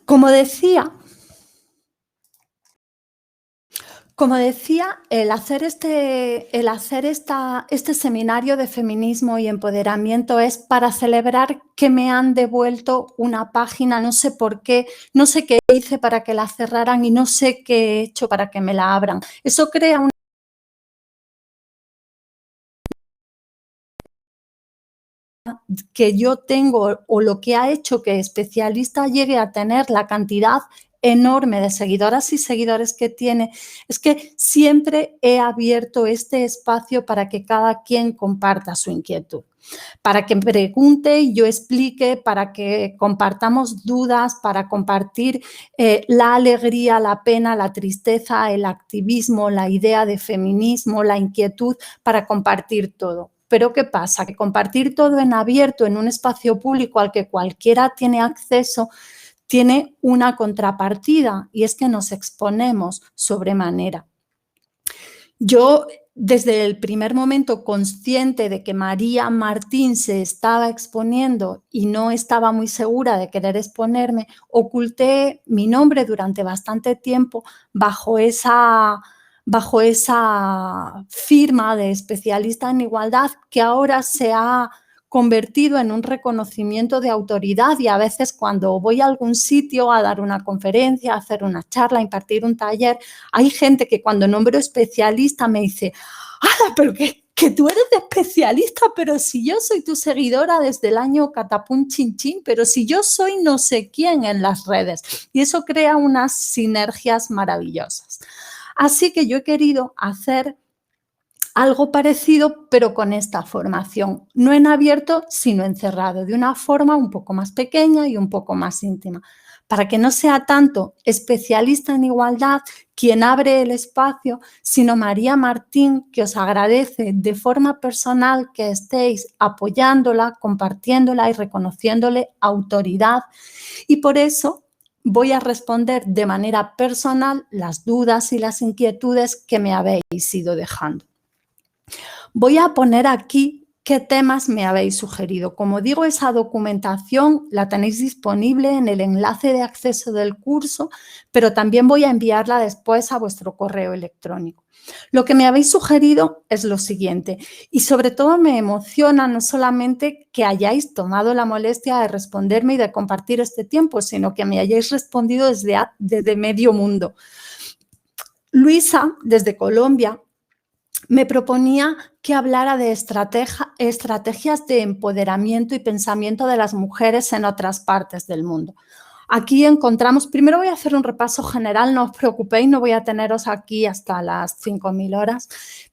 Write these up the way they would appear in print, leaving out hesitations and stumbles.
Como decía, el hacer este seminario de feminismo y empoderamiento es para celebrar que me han devuelto una página, no sé por qué, no sé qué hice para que la cerraran y no sé qué he hecho para que me la abran. Eso crea una que yo tengo o lo que ha hecho que Especialista llegue a tener la cantidad enorme de seguidoras y seguidores que tiene, es que siempre he abierto este espacio para que cada quien comparta su inquietud, para que pregunte y yo explique, para que compartamos dudas, para compartir la alegría, la pena, la tristeza, el activismo, la idea de feminismo, la inquietud, para compartir todo. Pero ¿qué pasa? Que compartir todo en abierto, en un espacio público al que cualquiera tiene acceso, tiene una contrapartida y es que nos exponemos sobremanera. Yo, desde el primer momento, consciente de que María Martín se estaba exponiendo y no estaba muy segura de querer exponerme, oculté mi nombre durante bastante tiempo bajo esa firma de Especialista en Igualdad, que ahora se ha convertido en un reconocimiento de autoridad, y a veces cuando voy a algún sitio a dar una conferencia, a hacer una charla, a impartir un taller, hay gente que cuando nombro especialista me dice: ¡hala, pero que tú eres de Especialista! Pero si yo soy tu seguidora desde el año catapum chin chin, pero si yo soy no sé quién en las redes. Y eso crea unas sinergias maravillosas. Así que yo he querido hacer algo parecido, pero con esta formación, no en abierto, sino encerrado, de una forma un poco más pequeña y un poco más íntima, para que no sea tanto Especialista en Igualdad quien abre el espacio, sino María Martín, que os agradece de forma personal que estéis apoyándola, compartiéndola y reconociéndole autoridad. Y por eso voy a responder de manera personal las dudas y las inquietudes que me habéis ido dejando. Voy a poner aquí qué temas me habéis sugerido. Como digo, esa documentación la tenéis disponible en el enlace de acceso del curso, pero también voy a enviarla después a vuestro correo electrónico. Lo que me habéis sugerido es lo siguiente, y sobre todo me emociona no solamente que hayáis tomado la molestia de responderme y de compartir este tiempo, sino que me hayáis respondido desde medio mundo. Luisa, desde Colombia, me proponía que hablara de estrategias de empoderamiento y pensamiento de las mujeres en otras partes del mundo. Aquí encontramos, primero voy a hacer un repaso general, no os preocupéis, no voy a teneros aquí hasta las 5.000 horas,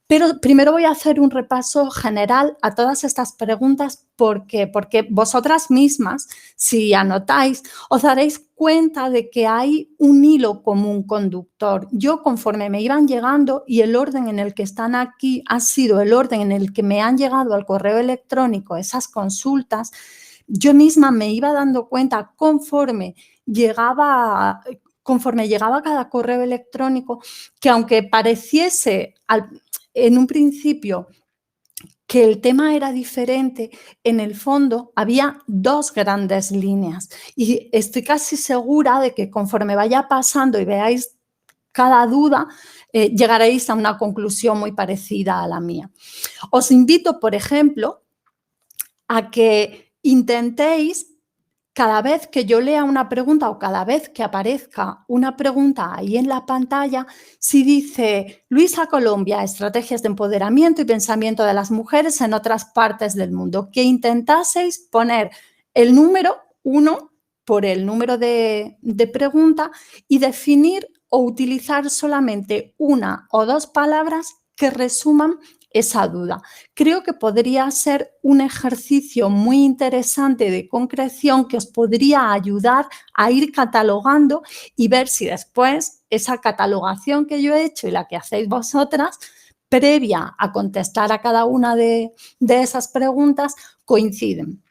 pero primero voy a hacer un repaso general a todas estas preguntas porque vosotras mismas, si anotáis, os daréis cuenta de que hay un hilo común conductor. Yo, conforme me iban llegando, y el orden en el que están aquí ha sido el orden en el que me han llegado al correo electrónico esas consultas, yo misma me iba dando cuenta conforme llegaba cada correo electrónico que, aunque pareciese en un principio que el tema era diferente, en el fondo había dos grandes líneas, y estoy casi segura de que conforme vaya pasando y veáis cada duda, llegaréis a una conclusión muy parecida a la mía. Os invito, por ejemplo, a que intentéis, cada vez que yo lea una pregunta o cada vez que aparezca una pregunta ahí en la pantalla, si dice Luisa Colombia, estrategias de empoderamiento y pensamiento de las mujeres en otras partes del mundo, que intentaseis poner el número 1 por el número de pregunta y definir o utilizar solamente una o dos palabras que resuman esa duda. Creo que podría ser un ejercicio muy interesante de concreción que os podría ayudar a ir catalogando y ver si después esa catalogación que yo he hecho y la que hacéis vosotras, previa a contestar a cada una de esas preguntas, coinciden.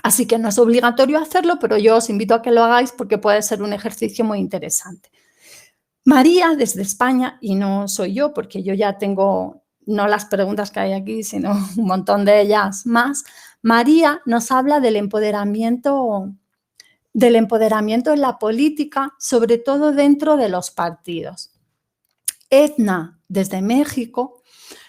Así que no es obligatorio hacerlo, pero yo os invito a que lo hagáis porque puede ser un ejercicio muy interesante. María, desde España, y no soy yo porque yo ya tengo no las preguntas que hay aquí, sino un montón de ellas más. María nos habla del empoderamiento del empoderamiento en la política, sobre todo dentro de los partidos. Edna, desde México,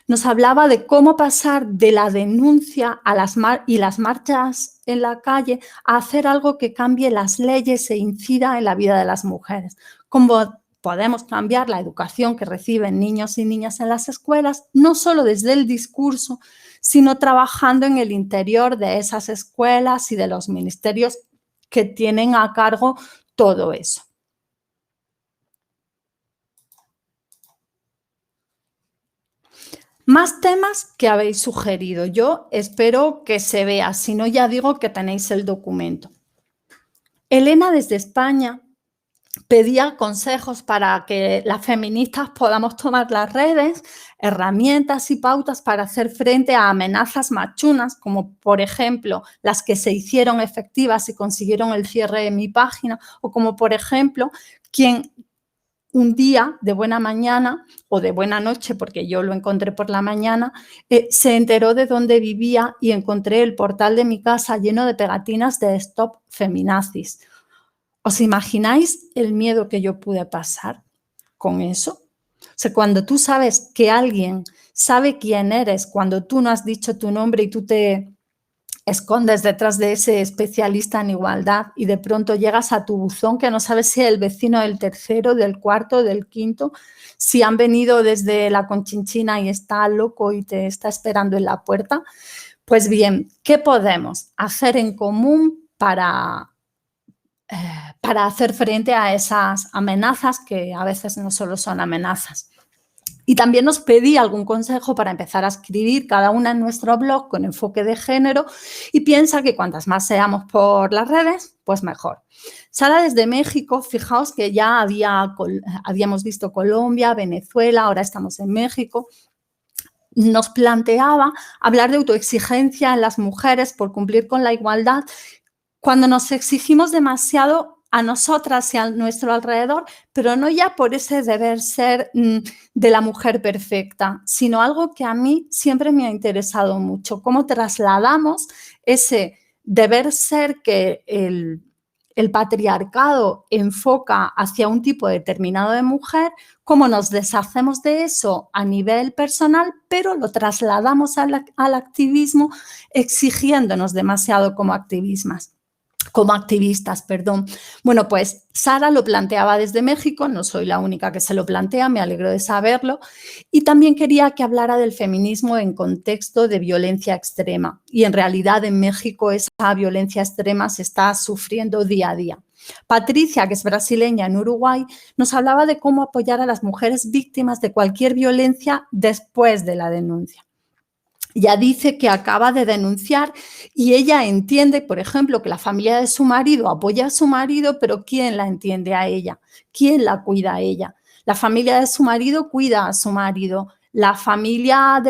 nos hablaba de cómo pasar de la denuncia a las marchas en la calle a hacer algo que cambie las leyes e incida en la vida de las mujeres. Cómo podemos cambiar la educación que reciben niños y niñas en las escuelas, no solo desde el discurso, sino trabajando en el interior de esas escuelas y de los ministerios que tienen a cargo todo eso. Más temas que habéis sugerido. Yo espero que se vea, si no ya digo que tenéis el documento. Elena desde España pedía consejos para que las feministas podamos tomar las redes, herramientas y pautas para hacer frente a amenazas machunas, como por ejemplo las que se hicieron efectivas y consiguieron el cierre de mi página, o como por ejemplo quien un día de buena mañana o de buena noche, porque yo lo encontré por la mañana, se enteró de dónde vivía y encontré el portal de mi casa lleno de pegatinas de Stop Feminazis. ¿Os imagináis el miedo que yo pude pasar con eso? O sea, cuando tú sabes que alguien sabe quién eres, cuando tú no has dicho tu nombre y tú te escondes detrás de ese especialista en igualdad y de pronto llegas a tu buzón que no sabes si es el vecino del tercero, del cuarto, del quinto, si han venido desde la Conchinchina y está loco y te está esperando en la puerta. Pues bien, ¿qué podemos hacer en común para hacer frente a esas amenazas que a veces no solo son amenazas? Y también os pedí algún consejo para empezar a escribir cada una en nuestro blog con enfoque de género y piensa que cuantas más seamos por las redes, pues mejor. Sara desde México, fijaos que ya habíamos visto Colombia, Venezuela, ahora estamos en México. Nos planteaba hablar de autoexigencia en las mujeres por cumplir con la igualdad cuando nos exigimos demasiado a nosotras y a nuestro alrededor, pero no ya por ese deber ser de la mujer perfecta, sino algo que a mí siempre me ha interesado mucho, cómo trasladamos ese deber ser que el patriarcado enfoca hacia un tipo determinado de mujer, cómo nos deshacemos de eso a nivel personal, pero lo trasladamos al activismo exigiéndonos demasiado como activistas. Bueno, pues Sara lo planteaba desde México, no soy la única que se lo plantea, me alegro de saberlo, y también quería que hablara del feminismo en contexto de violencia extrema, y en realidad en México esa violencia extrema se está sufriendo día a día. Patricia, que es brasileña en Uruguay, nos hablaba de cómo apoyar a las mujeres víctimas de cualquier violencia después de la denuncia. Ya dice que acaba de denunciar y ella entiende, por ejemplo, que la familia de su marido apoya a su marido, pero ¿quién la entiende a ella? ¿Quién la cuida a ella? La familia de su marido cuida a su marido. La familia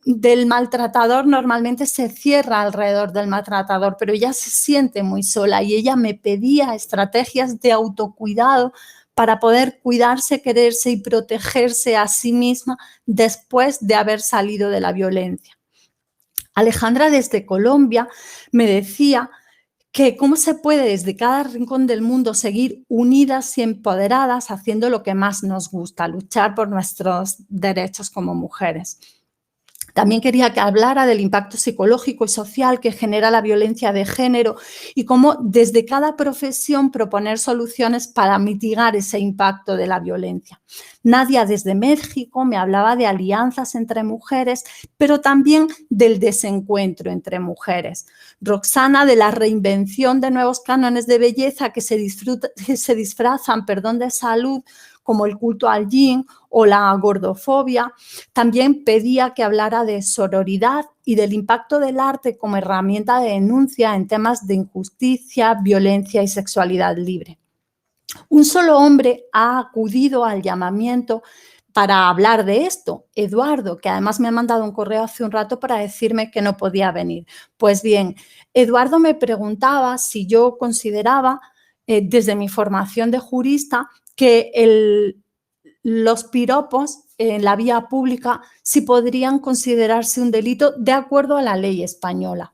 del maltratador normalmente se cierra alrededor del maltratador, pero ella se siente muy sola y ella me pedía estrategias de autocuidado para poder cuidarse, quererse y protegerse a sí misma después de haber salido de la violencia. Alejandra desde Colombia me decía que cómo se puede desde cada rincón del mundo seguir unidas y empoderadas haciendo lo que más nos gusta, luchar por nuestros derechos como mujeres. También quería que hablara del impacto psicológico y social que genera la violencia de género y cómo desde cada profesión proponer soluciones para mitigar ese impacto de la violencia. Nadia desde México me hablaba de alianzas entre mujeres, pero también del desencuentro entre mujeres. Roxana de la reinvención de nuevos cánones de belleza que se disfrazan de salud, como el culto al yin o la gordofobia. También pedía que hablara de sororidad y del impacto del arte como herramienta de denuncia en temas de injusticia, violencia y sexualidad libre. Un solo hombre ha acudido al llamamiento para hablar de esto, Eduardo, que además me ha mandado un correo hace un rato para decirme que no podía venir. Pues bien, Eduardo me preguntaba si yo consideraba, desde mi formación de jurista, que los piropos en la vía pública sí podrían considerarse un delito de acuerdo a la ley española.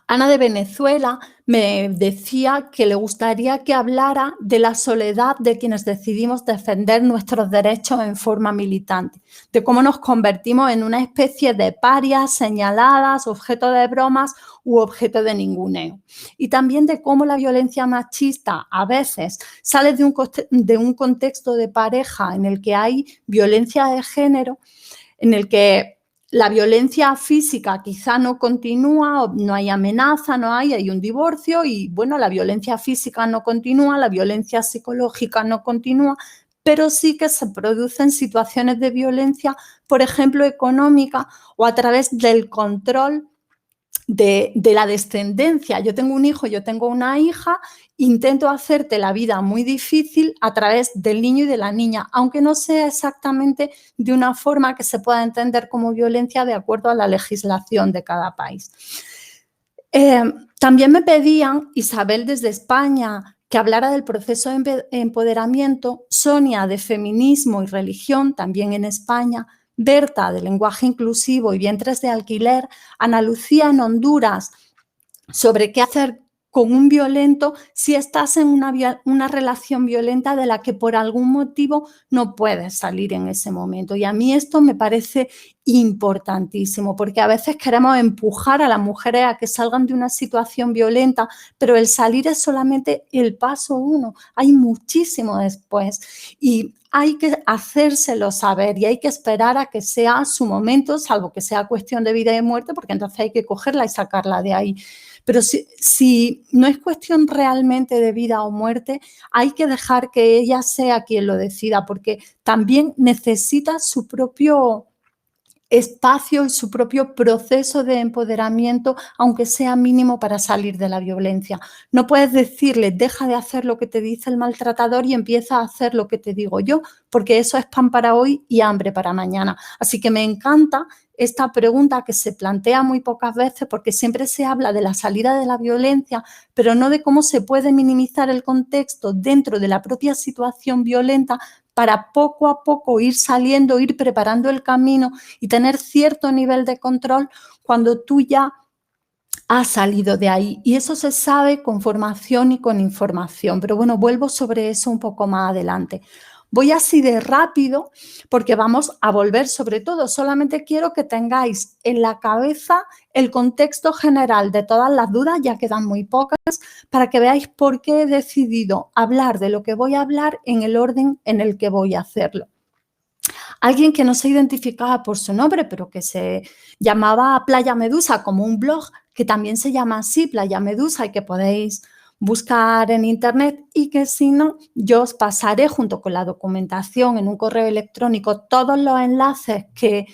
Ana de Venezuela me decía que le gustaría que hablara de la soledad de quienes decidimos defender nuestros derechos en forma militante, de cómo nos convertimos en una especie de parias señaladas, objeto de bromas u objeto de ninguneo. Y también de cómo la violencia machista a veces sale de un contexto de pareja en el que hay violencia de género, en el que la violencia física quizá no continúa, no hay amenaza, hay un divorcio y, bueno, la violencia física no continúa, la violencia psicológica no continúa, pero sí que se producen situaciones de violencia, por ejemplo, económica o a través del control de la descendencia. Yo tengo un hijo, yo tengo una hija, intento hacerte la vida muy difícil a través del niño y de la niña, aunque no sea exactamente de una forma que se pueda entender como violencia de acuerdo a la legislación de cada país. También me pedían, Isabel desde España, que hablara del proceso de empoderamiento, Sonia de feminismo y religión, también en España, Berta de lenguaje inclusivo y vientres de alquiler, Ana Lucía en Honduras, sobre qué hacer con un violento si estás en una relación violenta de la que por algún motivo no puedes salir en ese momento. Y a mí esto me parece importantísimo, porque a veces queremos empujar a las mujeres a que salgan de una situación violenta, pero el salir es solamente el paso uno, hay muchísimo después y hay que hacérselo saber y hay que esperar a que sea su momento, salvo que sea cuestión de vida y muerte, porque entonces hay que cogerla y sacarla de ahí. Pero si no es cuestión realmente de vida o muerte, hay que dejar que ella sea quien lo decida, porque también necesita su propio espacio y su propio proceso de empoderamiento, aunque sea mínimo, para salir de la violencia. No puedes decirle, deja de hacer lo que te dice el maltratador y empieza a hacer lo que te digo yo, porque eso es pan para hoy y hambre para mañana. Así que me encanta esta pregunta que se plantea muy pocas veces, porque siempre se habla de la salida de la violencia, pero no de cómo se puede minimizar el contexto dentro de la propia situación violenta para poco a poco ir saliendo, ir preparando el camino y tener cierto nivel de control cuando tú ya has salido de ahí. Y eso se sabe con formación y con información. Pero bueno, vuelvo sobre eso un poco más adelante. Voy así de rápido porque vamos a volver sobre todo. Solamente quiero que tengáis en la cabeza el contexto general de todas las dudas, ya quedan muy pocas, para que veáis por qué he decidido hablar de lo que voy a hablar en el orden en el que voy a hacerlo. Alguien que no se identificaba por su nombre, pero que se llamaba Playa Medusa, como un blog que también se llama así, Playa Medusa, y que podéis buscar en internet, y que si no, yo os pasaré junto con la documentación en un correo electrónico todos los enlaces que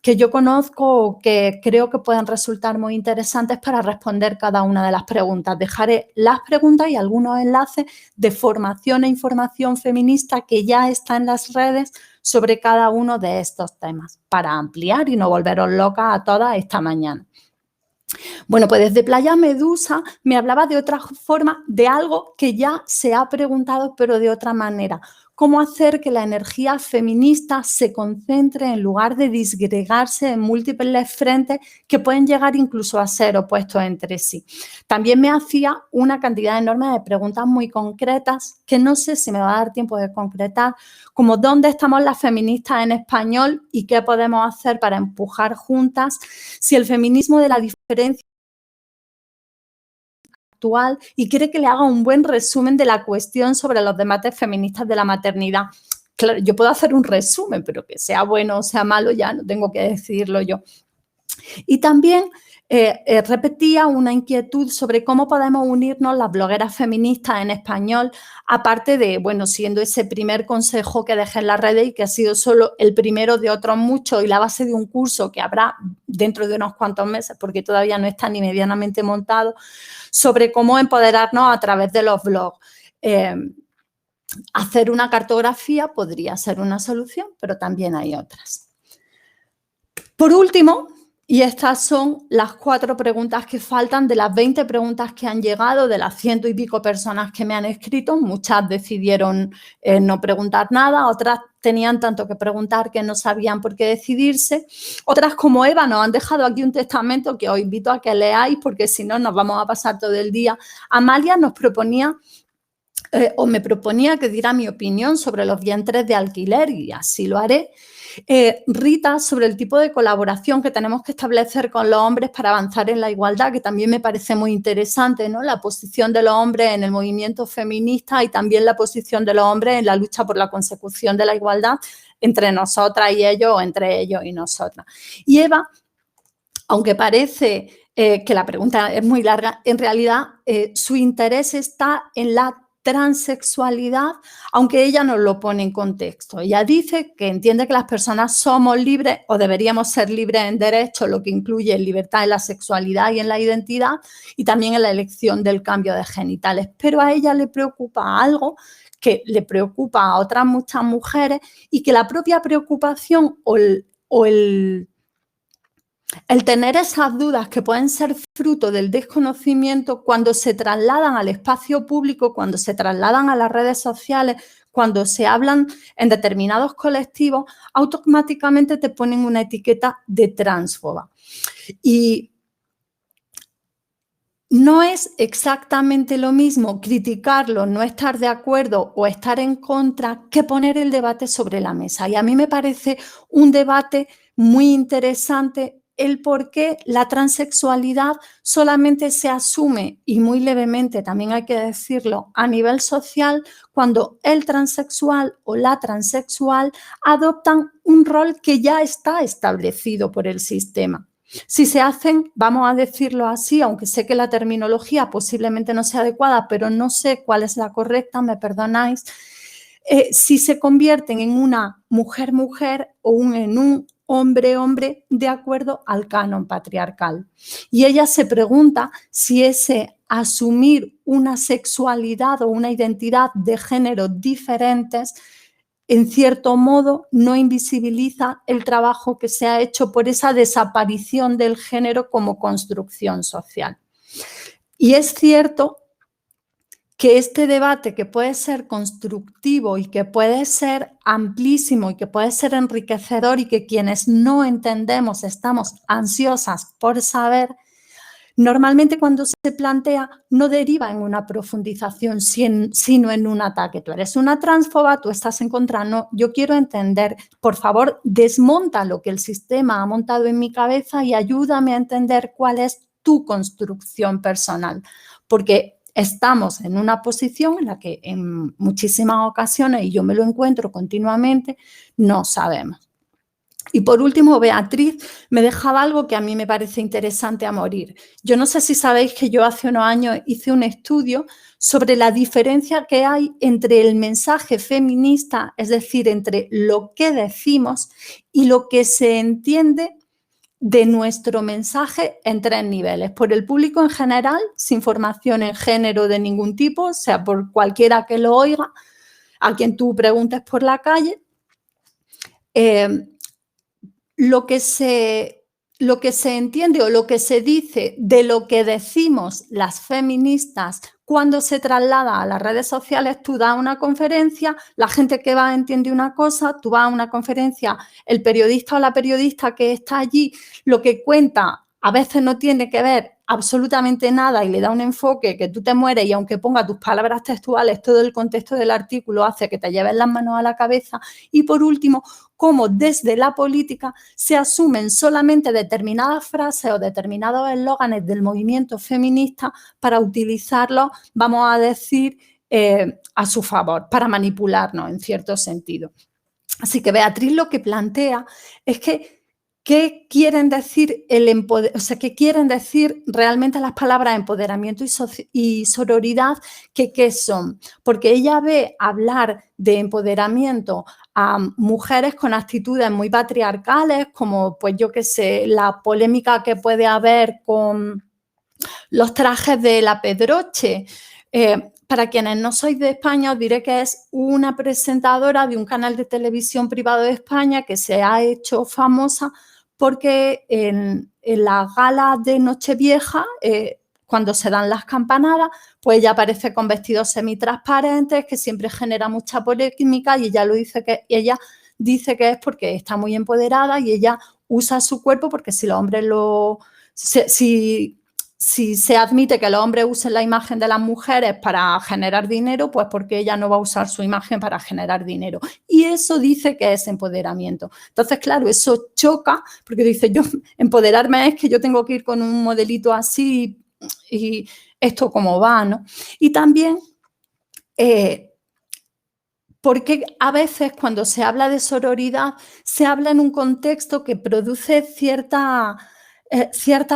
yo conozco o que creo que pueden resultar muy interesantes para responder cada una de las preguntas. Dejaré las preguntas y algunos enlaces de formación e información feminista que ya está en las redes sobre cada uno de estos temas para ampliar y no volveros locas a todas esta mañana. Bueno, pues desde Playa Medusa me hablaba de otra forma, de algo que ya se ha preguntado, pero de otra manera. Cómo hacer que la energía feminista se concentre en lugar de disgregarse en múltiples frentes que pueden llegar incluso a ser opuestos entre sí. También me hacía una cantidad enorme de preguntas muy concretas que no sé si me va a dar tiempo de concretar, como dónde estamos las feministas en español y qué podemos hacer para empujar juntas, si el feminismo de la diferencia actual, y quiere que le haga un buen resumen de la cuestión sobre los debates feministas de la maternidad. Claro, yo puedo hacer un resumen, pero que sea bueno o sea malo ya no tengo que decirlo yo. Y también repetía una inquietud sobre cómo podemos unirnos las blogueras feministas en español, aparte de, bueno, siendo ese primer consejo que dejé en las redes y que ha sido solo el primero de otros muchos y la base de un curso que habrá dentro de unos cuantos meses, porque todavía no está ni medianamente montado, sobre cómo empoderarnos a través de los blogs. Hacer una cartografía podría ser una solución, pero también hay otras. Por último, Y estas son las 4 preguntas que faltan de las 20 preguntas que han llegado, de las 100 y pico personas que me han escrito. Muchas decidieron no preguntar nada, otras tenían tanto que preguntar que no sabían por qué decidirse. Otras, como Eva, nos han dejado aquí un testamento que os invito a que leáis, porque si no nos vamos a pasar todo el día. Amalia nos proponía o me proponía que diera mi opinión sobre los vientres de alquiler, y así lo haré. Rita, sobre el tipo de colaboración que tenemos que establecer con los hombres para avanzar en la igualdad, que también me parece muy interesante, ¿no? La posición de los hombres en el movimiento feminista y también la posición de los hombres en la lucha por la consecución de la igualdad entre nosotras y ellos, o entre ellos y nosotras. Y Eva, aunque parece que la pregunta es muy larga, en realidad su interés está en la transexualidad, aunque ella no lo pone en contexto. Ella dice que entiende que las personas somos libres o deberíamos ser libres en derecho, lo que incluye libertad en la sexualidad y en la identidad, y también en la elección del cambio de genitales. Pero a ella le preocupa algo que le preocupa a otras muchas mujeres, y que la propia preocupación o el tener esas dudas, que pueden ser fruto del desconocimiento, cuando se trasladan al espacio público, cuando se trasladan a las redes sociales, cuando se hablan en determinados colectivos, automáticamente te ponen una etiqueta de transfoba. Y no es exactamente lo mismo criticarlo, no estar de acuerdo o estar en contra, que poner el debate sobre la mesa. Y a mí me parece un debate muy interesante el por qué la transexualidad solamente se asume, y muy levemente también hay que decirlo, a nivel social, cuando el transexual o la transexual adoptan un rol que ya está establecido por el sistema. Si se hacen, vamos a decirlo así, aunque sé que la terminología posiblemente no sea adecuada, pero no sé cuál es la correcta, me perdonáis, si se convierten en una mujer-mujer o en un hombre-hombre de acuerdo al canon patriarcal. Y ella se pregunta si ese asumir una sexualidad o una identidad de género diferentes, en cierto modo, no invisibiliza el trabajo que se ha hecho por esa desaparición del género como construcción social. Y es cierto que este debate, que puede ser constructivo y que puede ser amplísimo y que puede ser enriquecedor, y que quienes no entendemos estamos ansiosas por saber, normalmente cuando se plantea no deriva en una profundización, sino en un ataque. Tú eres una transfoba, tú estás en contra. No, yo quiero entender, por favor, desmonta lo que el sistema ha montado en mi cabeza y ayúdame a entender cuál es tu construcción personal. Porque estamos en una posición en la que en muchísimas ocasiones, y yo me lo encuentro continuamente, no sabemos. Y por último, Beatriz me dejaba algo que a mí me parece interesante a morir. Yo no sé si sabéis que yo hace unos años hice un estudio sobre la diferencia que hay entre el mensaje feminista, es decir, entre lo que decimos y lo que se entiende de nuestro mensaje en 3 niveles. Por el público en general, sin formación en género de ningún tipo, o sea, por cualquiera que lo oiga, a quien tú preguntes por la calle. Lo que se entiende o lo que se dice de lo que decimos las feministas cuando se traslada a las redes sociales. Tú das una conferencia, la gente que va entiende una cosa, tú vas a una conferencia, el periodista o la periodista que está allí lo que cuenta a veces no tiene que ver absolutamente nada y le da un enfoque que tú te mueres, y aunque ponga tus palabras textuales, todo el contexto del artículo hace que te lleves las manos a la cabeza. Y por último, cómo desde la política se asumen solamente determinadas frases o determinados eslóganes del movimiento feminista para utilizarlos, vamos a decir, a su favor, para manipularnos en cierto sentido. Así que Beatriz lo que plantea es que ¿qué quieren decir qué quieren decir realmente las palabras empoderamiento y sororidad? ¿Qué son? Porque ella ve hablar de empoderamiento a mujeres con actitudes muy patriarcales, como, pues yo qué sé, la polémica que puede haber con los trajes de la Pedroche. Para quienes no sois de España, os diré que es una presentadora de un canal de televisión privado de España que se ha hecho famosa porque en la gala de Nochevieja, cuando se dan las campanadas, pues ella aparece con vestidos semitransparentes, que siempre genera mucha polémica, y ella dice que es porque está muy empoderada y ella usa su cuerpo, porque si los hombres si se admite que los hombres usen la imagen de las mujeres para generar dinero, pues porque ella no va a usar su imagen para generar dinero. Y eso dice que es empoderamiento. Entonces, claro, eso choca, porque dice, yo empoderarme es que yo tengo que ir con un modelito así y esto cómo va, ¿no? Y también porque a veces cuando se habla de sororidad se habla en un contexto que produce cierta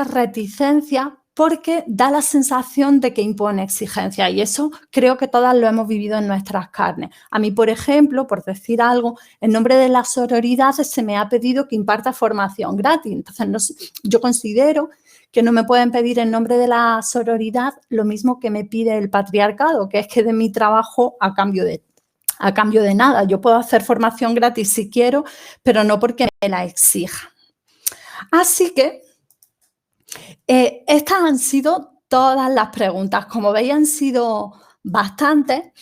reticencia, porque da la sensación de que impone exigencia, y eso creo que todas lo hemos vivido en nuestras carnes. A mí, por ejemplo, por decir algo, en nombre de la sororidad se me ha pedido que imparta formación gratis. Entonces, yo considero que no me pueden pedir en nombre de la sororidad lo mismo que me pide el patriarcado, que es que de mi trabajo a cambio de nada. Yo puedo hacer formación gratis si quiero, pero no porque me la exija. Así que estas han sido todas las preguntas. Como veis, han sido bastantes.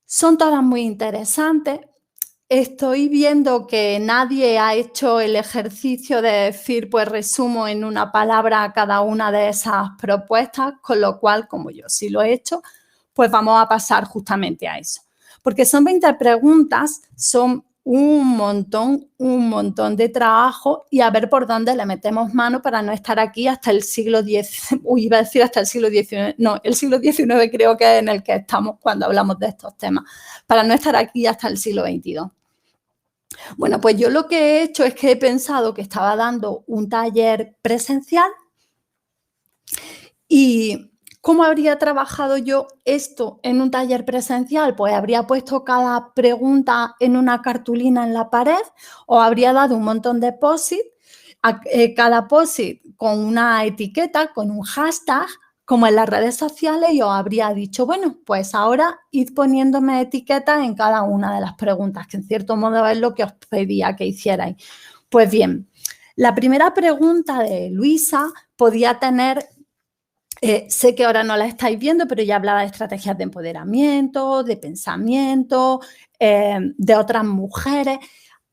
Son todas muy interesantes. Estoy viendo que nadie ha hecho el ejercicio de decir, pues resumo en una palabra cada una de esas propuestas, con lo cual, como yo sí lo he hecho, pues vamos a pasar justamente a eso. Porque son 20 preguntas, son un montón de trabajo, y a ver por dónde le metemos mano para no estar aquí hasta el siglo X, iba a decir hasta el siglo XIX, no, el siglo XIX creo que es en el que estamos cuando hablamos de estos temas, para no estar aquí hasta el siglo XXII. Bueno, pues yo lo que he hecho es que he pensado que estaba dando un taller presencial, y ¿cómo habría trabajado yo esto en un taller presencial? Pues habría puesto cada pregunta en una cartulina en la pared, o habría dado un montón de post-it, cada post-it con una etiqueta, con un hashtag, como en las redes sociales, y os habría dicho, bueno, pues ahora id poniéndome etiquetas en cada una de las preguntas, que en cierto modo es lo que os pedía que hicierais. Pues bien, la primera pregunta de Luisa podía tener... sé que ahora no la estáis viendo, pero ya hablaba de estrategias de empoderamiento, de pensamiento, de otras mujeres.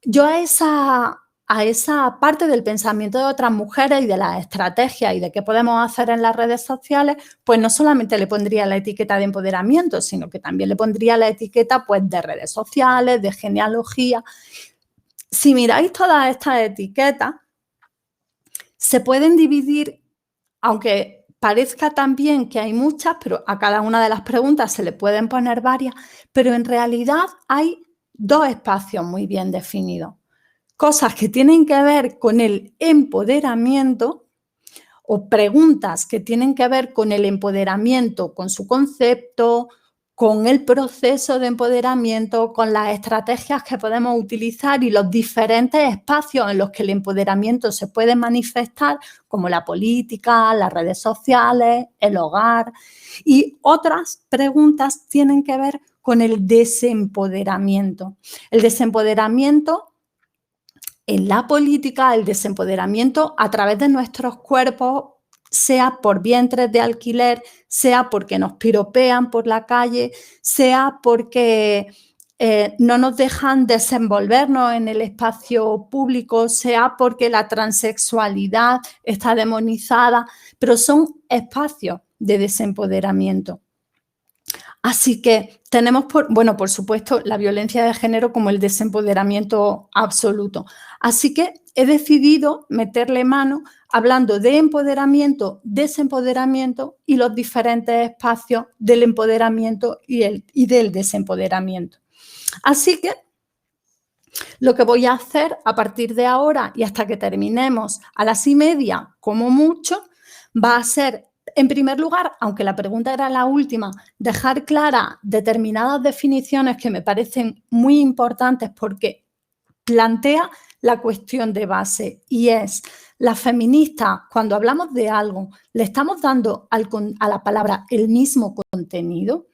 Yo a esa parte del pensamiento de otras mujeres y de las estrategias y de qué podemos hacer en las redes sociales, pues no solamente le pondría la etiqueta de empoderamiento, sino que también le pondría la etiqueta, pues, de redes sociales, de genealogía. Si miráis todas estas etiquetas, se pueden dividir, aunque parezca también que hay muchas, pero a cada una de las preguntas se le pueden poner varias, pero en realidad hay dos espacios muy bien definidos. Cosas que tienen que ver con el empoderamiento, o preguntas que tienen que ver con el empoderamiento, con su concepto, con el proceso de empoderamiento, con las estrategias que podemos utilizar y los diferentes espacios en los que el empoderamiento se puede manifestar, como la política, las redes sociales, el hogar. Y otras preguntas tienen que ver con el desempoderamiento. El desempoderamiento en la política, el desempoderamiento a través de nuestros cuerpos, sea por vientres de alquiler, sea porque nos piropean por la calle, sea porque no nos dejan desenvolvernos en el espacio público, sea porque la transexualidad está demonizada, pero son espacios de desempoderamiento. Así que tenemos, por supuesto, la violencia de género como el desempoderamiento absoluto. Así que he decidido meterle mano hablando de empoderamiento, desempoderamiento y los diferentes espacios del empoderamiento y del desempoderamiento. Así que lo que voy a hacer a partir de ahora y hasta que terminemos a las 1:30, como mucho, va a ser, en primer lugar, aunque la pregunta era la última, dejar claras determinadas definiciones que me parecen muy importantes, porque plantea la cuestión de base, y es: las feministas, cuando hablamos de algo, ¿le estamos dando a la palabra el mismo contenido?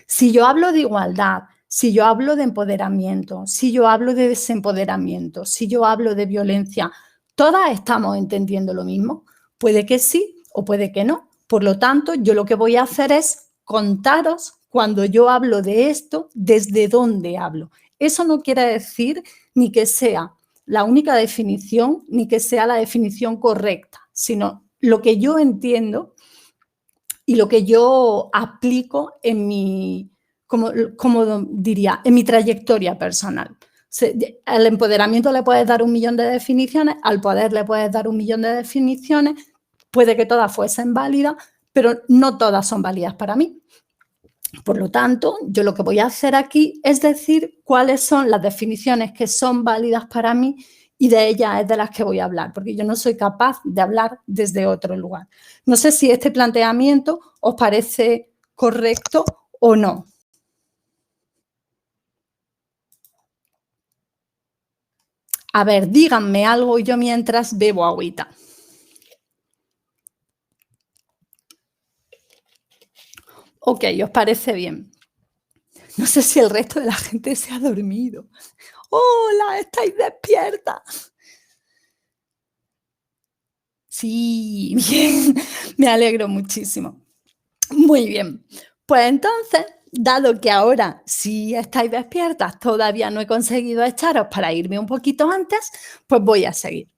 Si yo hablo de igualdad, si yo hablo de empoderamiento, si yo hablo de desempoderamiento, si yo hablo de violencia, ¿Todas estamos entendiendo lo mismo? Puede que sí o puede que no. Por lo tanto, yo lo que voy a hacer es contaros cuando yo hablo de esto, desde dónde hablo. Eso no quiere decir ni que sea la única definición, ni que sea la definición correcta, sino lo que yo entiendo y lo que yo aplico en mi, como diría, en mi trayectoria personal. Al empoderamiento le puedes dar 1.000.000 de definiciones, al poder le puedes dar 1.000.000 de definiciones, puede que todas fuesen válidas, pero no todas son válidas para mí. Por lo tanto, yo lo que voy a hacer aquí es decir cuáles son las definiciones que son válidas para mí y de ellas es de las que voy a hablar, porque yo no soy capaz de hablar desde otro lugar. No sé si este planteamiento os parece correcto o no. A ver, díganme algo y yo mientras bebo agüita. Ok, ¿os parece bien? No sé si el resto de la gente se ha dormido. ¡Hola! ¿Estáis despiertas? Sí, bien, me alegro muchísimo. Muy bien, pues entonces, dado que ahora sí estáis despiertas, todavía no he conseguido echaros para irme un poquito antes, pues voy a seguir.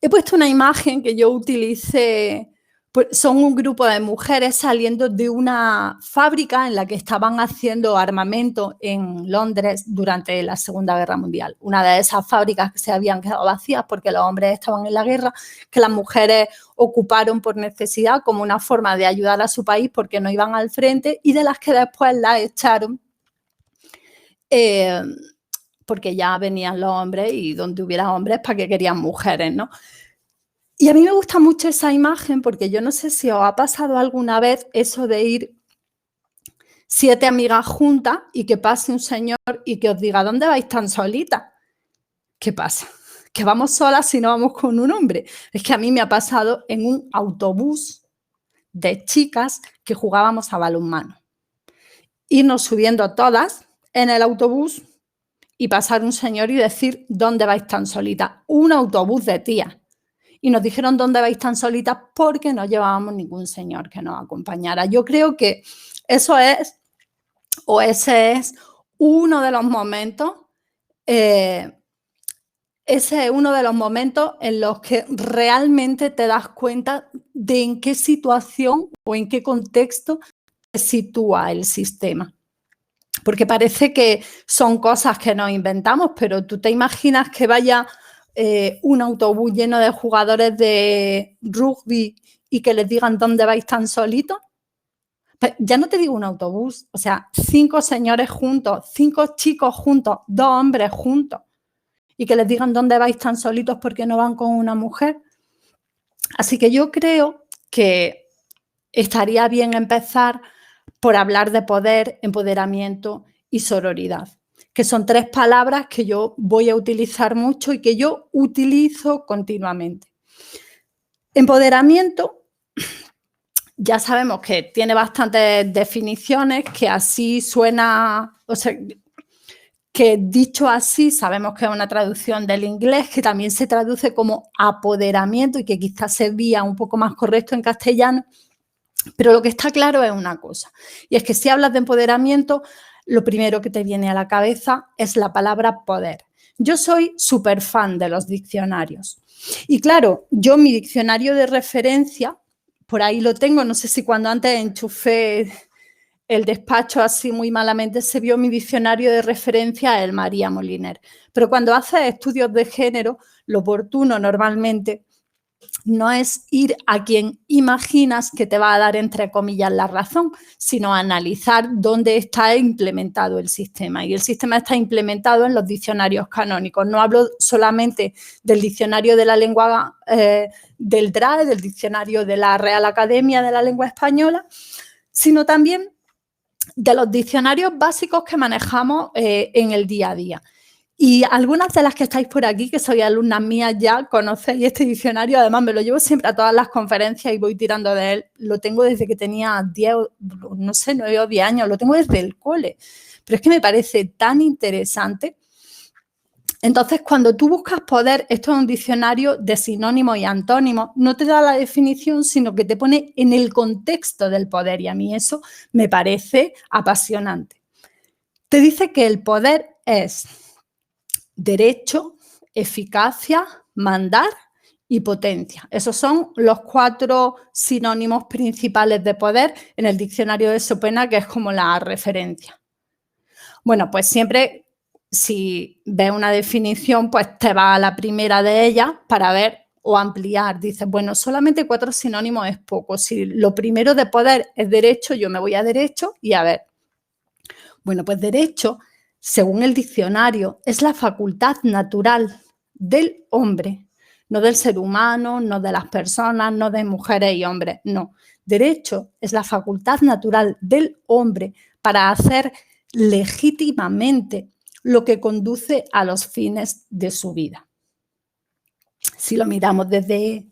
He puesto una imagen que yo utilicé, pues son un grupo de mujeres saliendo de una fábrica en la que estaban haciendo armamento en Londres durante la Segunda Guerra Mundial. Una de esas fábricas que se habían quedado vacías porque los hombres estaban en la guerra, que las mujeres ocuparon por necesidad como una forma de ayudar a su país porque no iban al frente y de las que después las echaron porque ya venían los hombres y donde hubiera hombres, ¿para qué querían mujeres, no? Y a mí me gusta mucho esa imagen porque yo no sé si os ha pasado alguna vez eso de ir 7 amigas juntas y que pase un señor y que os diga, ¿dónde vais tan solitas? ¿Qué pasa? Que vamos solas si no vamos con un hombre. Es que a mí me ha pasado en un autobús de chicas que jugábamos a balonmano. Irnos subiendo todas en el autobús y pasar un señor y decir, ¿dónde vais tan solitas? Un autobús de tías. Y nos dijeron dónde vais tan solitas porque no llevábamos ningún señor que nos acompañara. Yo creo que eso es, o ese es uno de los momentos, ese es uno de los momentos en los que realmente te das cuenta de en qué situación o en qué contexto se sitúa el sistema. Porque parece que son cosas que nos inventamos, pero tú te imaginas que vaya un autobús lleno de jugadores de rugby y que les digan dónde vais tan solitos. Ya no te digo un autobús, o sea, 5 señores juntos, 5 chicos juntos, 2 hombres juntos y que les digan dónde vais tan solitos porque no van con una mujer. Así que yo creo que estaría bien empezar por hablar de poder, empoderamiento y sororidad, que son 3 palabras que yo voy a utilizar mucho y que yo utilizo continuamente. Empoderamiento, ya sabemos que tiene bastantes definiciones, que así suena, o sea, que dicho así sabemos que es una traducción del inglés, que también se traduce como apoderamiento y que quizás sería un poco más correcto en castellano. Pero lo que está claro es una cosa, y es que si hablas de empoderamiento, lo primero que te viene a la cabeza es la palabra poder. Yo soy súper fan de los diccionarios. Y claro, yo mi diccionario de referencia, por ahí lo tengo, no sé si cuando antes enchufé el despacho así muy malamente se vio mi diccionario de referencia, el María Moliner. Pero cuando haces estudios de género, lo oportuno normalmente no es ir a quien imaginas que te va a dar, entre comillas, la razón, sino analizar dónde está implementado el sistema. Y el sistema está implementado en los diccionarios canónicos. No hablo solamente del diccionario de la lengua del DRAE, del diccionario de la Real Academia de la Lengua Española, sino también de los diccionarios básicos que manejamos en el día a día. Y algunas de las que estáis por aquí, que sois alumnas mías ya, conocéis este diccionario. Además, me lo llevo siempre a todas las conferencias y voy tirando de él. Lo tengo desde que tenía 10, no sé, 9 o 10 años. Lo tengo desde el cole. Pero es que me parece tan interesante Entonces, cuando tú buscas poder, esto es un diccionario de sinónimos y antónimos, no te da la definición, sino que te pone en el contexto del poder, y a mí eso me parece apasionante. Te dice que el poder es derecho, eficacia, mandar y potencia. Esos son los 4 sinónimos principales de poder en el diccionario de Sopena, que es como la referencia. Bueno, pues siempre, si ves una definición, pues te vas a la primera de ellas para ver o ampliar. Dices, bueno, solamente 4 sinónimos es poco. Si lo primero de poder es derecho, yo me voy a derecho y a ver. Bueno, pues derecho, según el diccionario, es la facultad natural del hombre, no del ser humano, no de las personas, no de mujeres y hombres, no. Derecho es la facultad natural del hombre para hacer legítimamente lo que conduce a los fines de su vida. Si lo miramos desde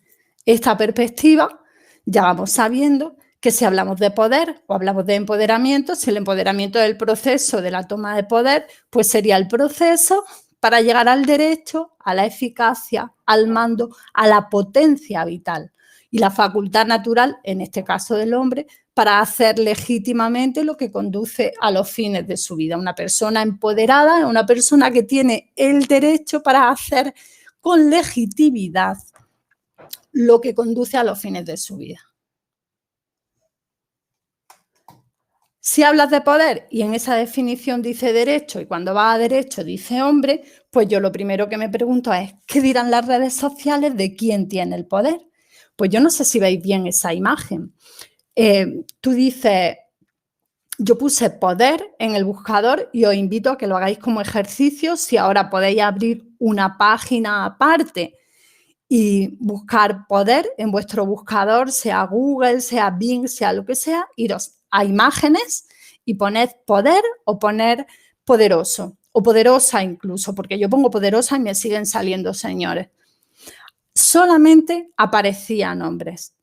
esta perspectiva, ya vamos sabiendo que si hablamos de poder o hablamos de empoderamiento, si el empoderamiento es el proceso de la toma de poder, pues sería el proceso para llegar al derecho, a la eficacia, al mando, a la potencia vital y la facultad natural, en este caso del hombre, para hacer legítimamente lo que conduce a los fines de su vida. Una persona empoderada es una persona que tiene el derecho para hacer con legitimidad lo que conduce a los fines de su vida. Si hablas de poder y en esa definición dice derecho y cuando vas a derecho dice hombre, pues yo lo primero que me pregunto es, ¿qué dirán las redes sociales de quién tiene el poder? Pues yo no sé si veis bien esa imagen. Tú dices, yo puse poder en el buscador y os invito a que lo hagáis como ejercicio. Si ahora podéis abrir una página aparte y buscar poder en vuestro buscador, sea Google, sea Bing, sea lo que sea, iros a imágenes y poned poder o poner poderoso o poderosa incluso, porque yo pongo poderosa y me siguen saliendo señores. Solamente aparecían hombres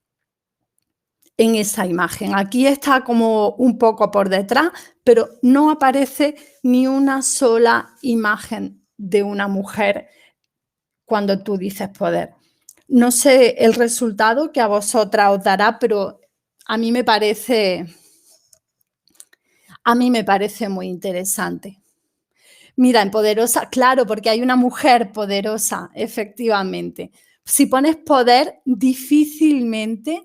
en esa imagen. Aquí está como un poco por detrás, pero no aparece ni una sola imagen de una mujer cuando tú dices poder. No sé el resultado que a vosotras os dará, pero a mí me parece muy interesante. Mira, en poderosa, claro, porque hay una mujer poderosa, efectivamente. Si pones poder, difícilmente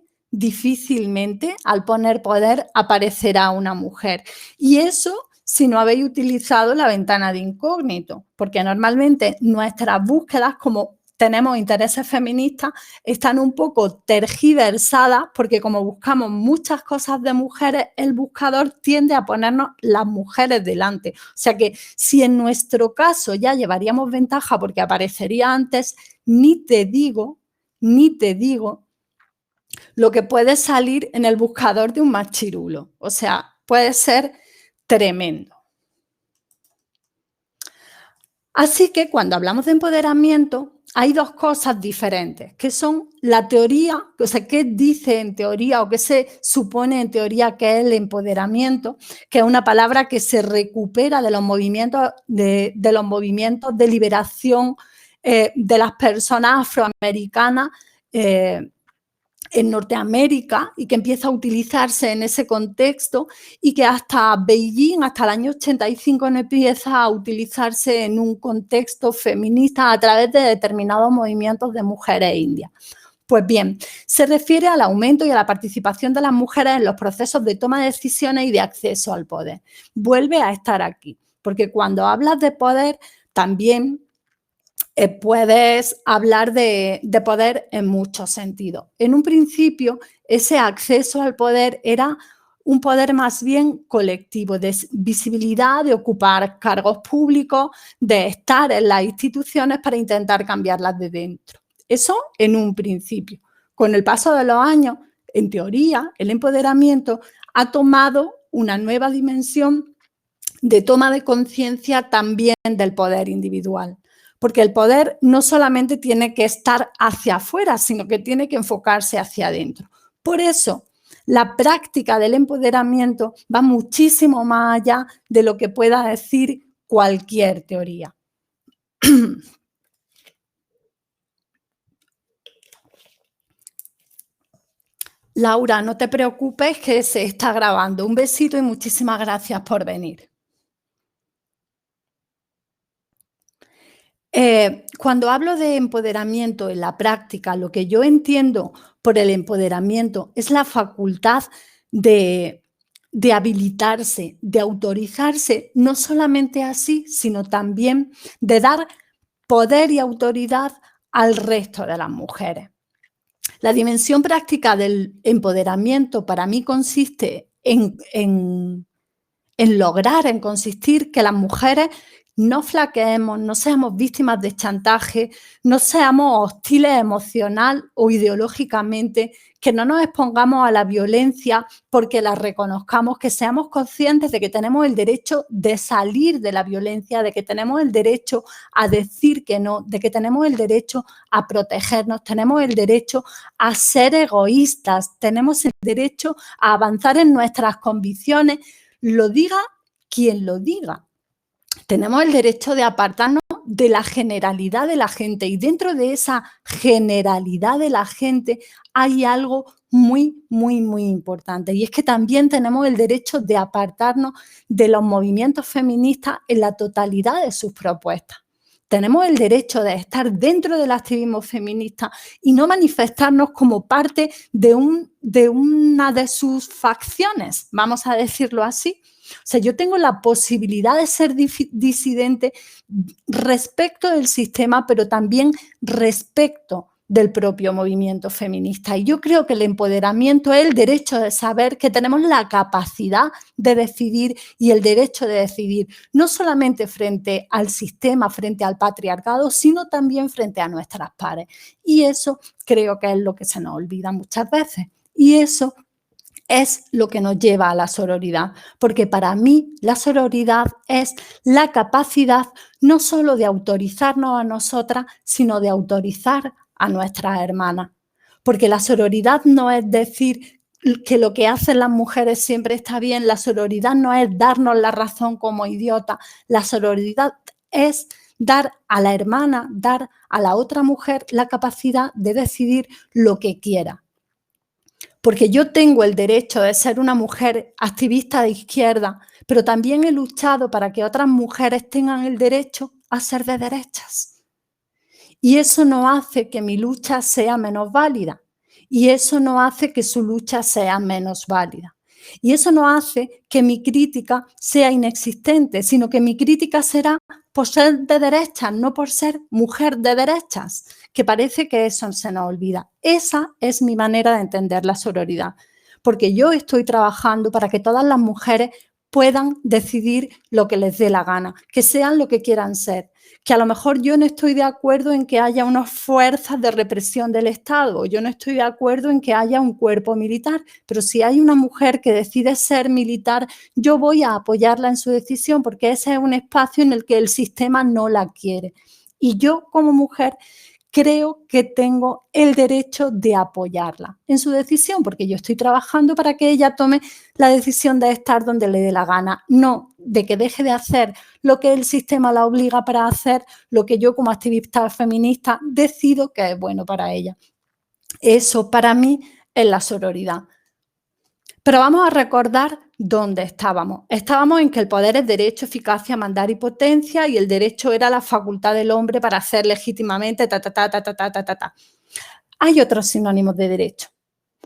al poner poder aparecerá una mujer. Y eso si no habéis utilizado la ventana de incógnito, porque normalmente nuestras búsquedas, como tenemos intereses feministas, están un poco tergiversadas porque como buscamos muchas cosas de mujeres, el buscador tiende a ponernos las mujeres delante. O sea que si en nuestro caso ya llevaríamos ventaja porque aparecería antes, ni te digo lo que puede salir en el buscador de un machirulo. O sea, puede ser tremendo. Así que cuando hablamos de empoderamiento, hay 2 cosas diferentes, que son la teoría, o sea, qué dice en teoría o qué se supone en teoría que es el empoderamiento, que es una palabra que se recupera de los movimientos de liberación de las personas afroamericanas en Norteamérica y que empieza a utilizarse en ese contexto y que hasta Beijing, hasta el año 85, no empieza a utilizarse en un contexto feminista a través de determinados movimientos de mujeres indias. Pues bien, se refiere al aumento y a la participación de las mujeres en los procesos de toma de decisiones y de acceso al poder. Vuelve a estar aquí, porque cuando hablas de poder también puedes hablar de poder en muchos sentidos. En un principio, ese acceso al poder era un poder más bien colectivo, de visibilidad, de ocupar cargos públicos, de estar en las instituciones para intentar cambiarlas de dentro. Eso en un principio. Con el paso de los años, en teoría, el empoderamiento ha tomado una nueva dimensión de toma de conciencia también del poder individual. Porque el poder no solamente tiene que estar hacia afuera, sino que tiene que enfocarse hacia adentro. Por eso, la práctica del empoderamiento va muchísimo más allá de lo que pueda decir cualquier teoría. Laura, no te preocupes que se está grabando. Un besito y muchísimas gracias por venir. Cuando hablo de empoderamiento en la práctica, lo que yo entiendo por el empoderamiento es la facultad de, de habilitarse, de autorizarse, no solamente así, sino también de dar poder y autoridad al resto de las mujeres. La dimensión práctica del empoderamiento para mí consiste en lograr, en consistir que las mujeres no flaqueemos, no seamos víctimas de chantaje, no seamos hostiles emocional o ideológicamente, que no nos expongamos a la violencia porque la reconozcamos, que seamos conscientes de que tenemos el derecho de salir de la violencia, de que tenemos el derecho a decir que no, de que tenemos el derecho a protegernos, tenemos el derecho a ser egoístas, tenemos el derecho a avanzar en nuestras convicciones, lo diga quien lo diga. Tenemos el derecho de apartarnos de la generalidad de la gente y dentro de esa generalidad de la gente hay algo muy, muy, muy importante y es que también tenemos el derecho de apartarnos de los movimientos feministas en la totalidad de sus propuestas. Tenemos el derecho de estar dentro del activismo feminista y no manifestarnos como parte de una de sus facciones, vamos a decirlo así. O sea, yo tengo la posibilidad de ser disidente respecto del sistema, pero también respecto del propio movimiento feminista. Y yo creo que el empoderamiento es el derecho de saber que tenemos la capacidad de decidir y el derecho de decidir, no solamente frente al sistema, frente al patriarcado, sino también frente a nuestras pares. Y eso creo que es lo que se nos olvida muchas veces. Y eso es lo que nos lleva a la sororidad, porque para mí la sororidad es la capacidad no solo de autorizarnos a nosotras, sino de autorizar a nuestras hermanas. Porque la sororidad no es decir que lo que hacen las mujeres siempre está bien, la sororidad no es darnos la razón como idiota, la sororidad es dar a la hermana, dar a la otra mujer la capacidad de decidir lo que quiera. Porque yo tengo el derecho de ser una mujer activista de izquierda, pero también he luchado para que otras mujeres tengan el derecho a ser de derechas. Y eso no hace que mi lucha sea menos válida. Y eso no hace que su lucha sea menos válida. Y eso no hace que mi crítica sea inexistente, sino que mi crítica será por ser de derechas, no por ser mujer de derechas, que parece que eso se nos olvida. Esa es mi manera de entender la sororidad, porque yo estoy trabajando para que todas las mujeres puedan decidir lo que les dé la gana, que sean lo que quieran ser, que a lo mejor yo no estoy de acuerdo en que haya unas fuerzas de represión del Estado, yo no estoy de acuerdo en que haya un cuerpo militar, pero si hay una mujer que decide ser militar, yo voy a apoyarla en su decisión porque ese es un espacio en el que el sistema no la quiere. Y yo como mujer creo que tengo el derecho de apoyarla en su decisión, porque yo estoy trabajando para que ella tome la decisión de estar donde le dé la gana, no de que deje de hacer lo que el sistema la obliga para hacer, lo que yo como activista feminista decido que es bueno para ella. Eso para mí es la sororidad. Pero vamos a recordar dónde estábamos. Estábamos en que el poder es derecho, eficacia, mandar y potencia y el derecho era la facultad del hombre para hacer legítimamente Hay otros sinónimos de derecho.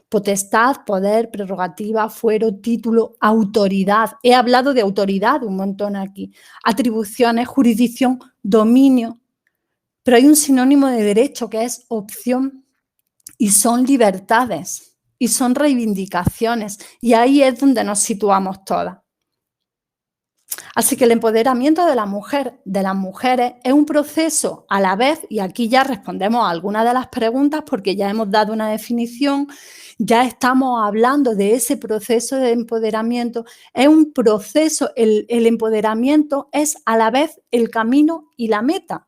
Potestad, poder, prerrogativa, fuero, título, autoridad. He hablado de autoridad un montón aquí. Atribuciones, jurisdicción, dominio. Pero hay un sinónimo de derecho que es opción y son libertades. Y son reivindicaciones, y ahí es donde nos situamos todas. Así que el empoderamiento de la mujer, de las mujeres, es un proceso a la vez, y aquí ya respondemos a algunas de las preguntas porque ya hemos dado una definición, ya estamos hablando de ese proceso de empoderamiento, es un proceso, el empoderamiento es a la vez el camino y la meta.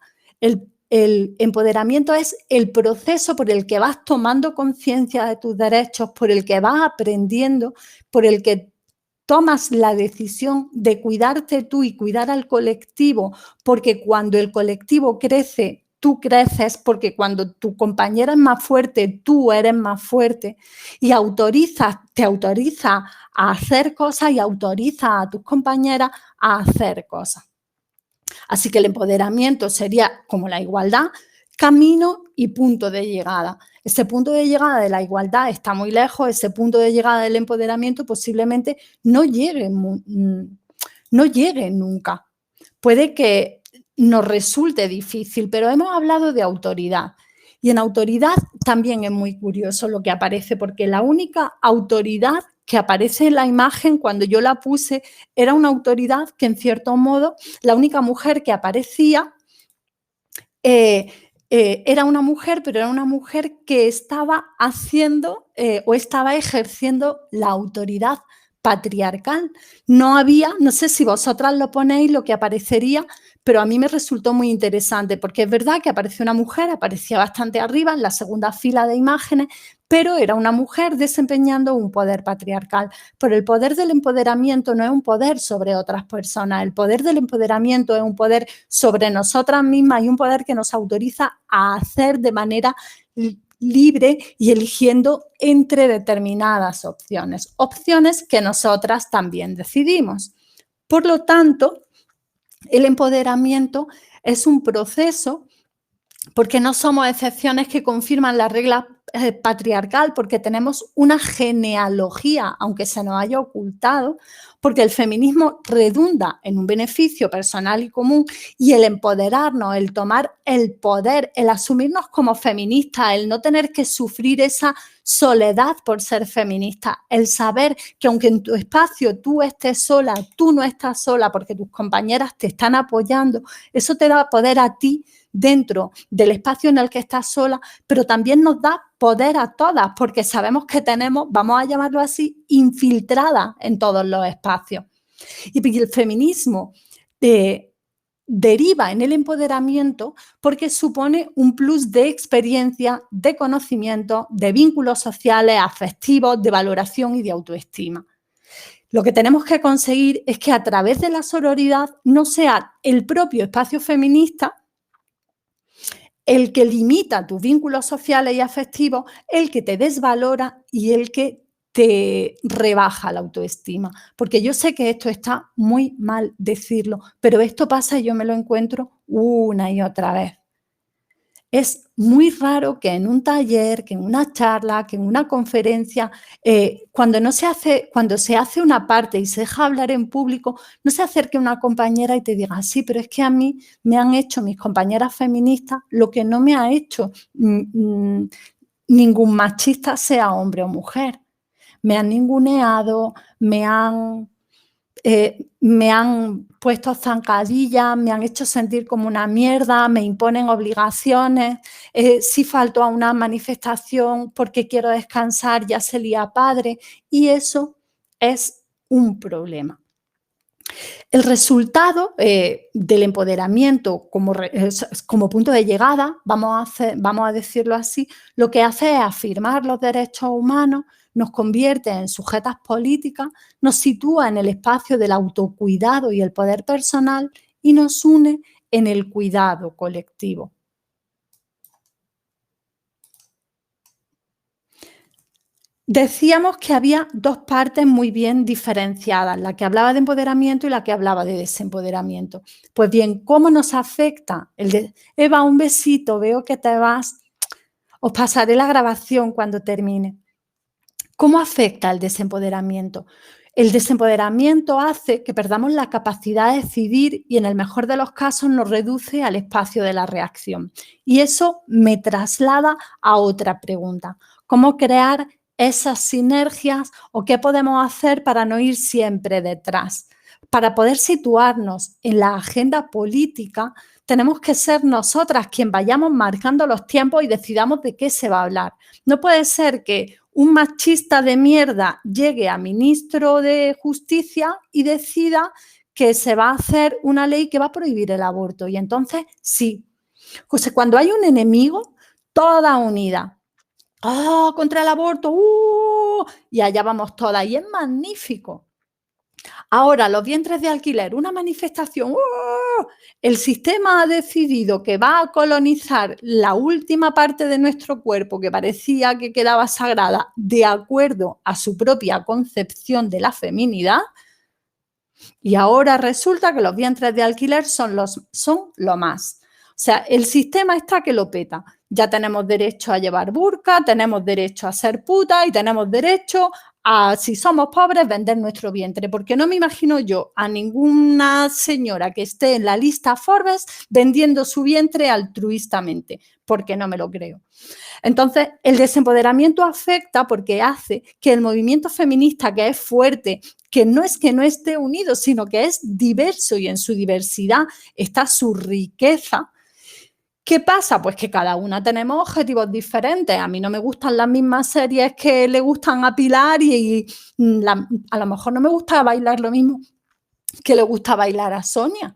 El empoderamiento es el proceso por el que vas tomando conciencia de tus derechos, por el que vas aprendiendo, por el que tomas la decisión de cuidarte tú y cuidar al colectivo, porque cuando el colectivo crece, tú creces, porque cuando tu compañera es más fuerte, tú eres más fuerte, y te autoriza a hacer cosas y autoriza a tus compañeras a hacer cosas. Así que el empoderamiento sería como la igualdad, camino y punto de llegada. Ese punto de llegada de la igualdad está muy lejos, ese punto de llegada del empoderamiento posiblemente no llegue nunca. Puede que nos resulte difícil, pero hemos hablado de autoridad. Y en autoridad también es muy curioso lo que aparece, porque la única autoridad que aparece en la imagen cuando yo la puse era una autoridad que, en cierto modo, la única mujer que aparecía era una mujer, pero era una mujer que estaba haciendo o estaba ejerciendo la autoridad patriarcal. No había, no sé si vosotras lo ponéis, lo que aparecería, pero a mí me resultó muy interesante, porque es verdad que apareció una mujer, aparecía bastante arriba, en la segunda fila de imágenes, pero era una mujer desempeñando un poder patriarcal. Pero el poder del empoderamiento no es un poder sobre otras personas, el poder del empoderamiento es un poder sobre nosotras mismas y un poder que nos autoriza a hacer de manera libre y eligiendo entre determinadas opciones, opciones que nosotras también decidimos. Por lo tanto, el empoderamiento es un proceso porque no somos excepciones que confirman la regla patriarcal, porque tenemos una genealogía, aunque se nos haya ocultado, porque el feminismo redunda en un beneficio personal y común, y el empoderarnos, el tomar el poder, el asumirnos como feministas, el no tener que sufrir esa soledad por ser feminista, el saber que aunque en tu espacio tú estés sola, tú no estás sola porque tus compañeras te están apoyando, eso te da poder a ti dentro del espacio en el que estás sola, pero también nos da poder a todas, porque sabemos que tenemos, vamos a llamarlo así, infiltrada en todos los espacios. Y el feminismo deriva en el empoderamiento porque supone un plus de experiencia, de conocimiento, de vínculos sociales, afectivos, de valoración y de autoestima. Lo que tenemos que conseguir es que a través de la sororidad no sea el propio espacio feminista el que limita tus vínculos sociales y afectivos, el que te desvalora y el que te rebaja la autoestima. Porque yo sé que esto está muy mal decirlo, pero esto pasa y yo me lo encuentro una y otra vez. Es muy raro que en un taller, que en una charla, que en una conferencia, cuando se hace una parte y se deja hablar en público, no se acerque una compañera y te diga, sí, pero es que a mí me han hecho mis compañeras feministas lo que no me ha hecho ningún machista, sea hombre o mujer. Me han ninguneado, me han puesto zancadillas, me han hecho sentir como una mierda, me imponen obligaciones, si falto a una manifestación porque quiero descansar ya se lía padre, y eso es un problema. El resultado del empoderamiento como punto de llegada, vamos a decirlo así, lo que hace es afirmar los derechos humanos, nos convierte en sujetas políticas, nos sitúa en el espacio del autocuidado y el poder personal y nos une en el cuidado colectivo. Decíamos que había dos partes muy bien diferenciadas, la que hablaba de empoderamiento y la que hablaba de desempoderamiento. Pues bien, ¿cómo nos afecta? Eva, un besito, veo que te vas. Os pasaré la grabación cuando termine. ¿Cómo afecta el desempoderamiento? El desempoderamiento hace que perdamos la capacidad de decidir y en el mejor de los casos nos reduce al espacio de la reacción. Y eso me traslada a otra pregunta. ¿Cómo crear esas sinergias o qué podemos hacer para no ir siempre detrás? Para poder situarnos en la agenda política, tenemos que ser nosotras quien vayamos marcando los tiempos y decidamos de qué se va a hablar. No puede ser que un machista de mierda llegue a ministro de Justicia y decida que se va a hacer una ley que va a prohibir el aborto. Y entonces, sí. Pues cuando hay un enemigo, toda unida. ¡Oh, contra el aborto! Y allá vamos todas. Y es magnífico. Ahora, los vientres de alquiler, una manifestación. ¡Oh! El sistema ha decidido que va a colonizar la última parte de nuestro cuerpo que parecía que quedaba sagrada de acuerdo a su propia concepción de la feminidad. Y ahora resulta que los vientres de alquiler son lo más. O sea, el sistema está que lo peta. Ya tenemos derecho a llevar burka, tenemos derecho a ser puta y tenemos derecho a, si somos pobres, vender nuestro vientre. Porque no me imagino yo a ninguna señora que esté en la lista Forbes vendiendo su vientre altruistamente, porque no me lo creo. Entonces, el desempoderamiento afecta porque hace que el movimiento feminista, que es fuerte, que no es que no esté unido, sino que es diverso y en su diversidad está su riqueza. ¿Qué pasa? Pues que cada una tenemos objetivos diferentes. A mí no me gustan las mismas series que le gustan a Pilar y a lo mejor no me gusta bailar lo mismo que le gusta bailar a Sonia.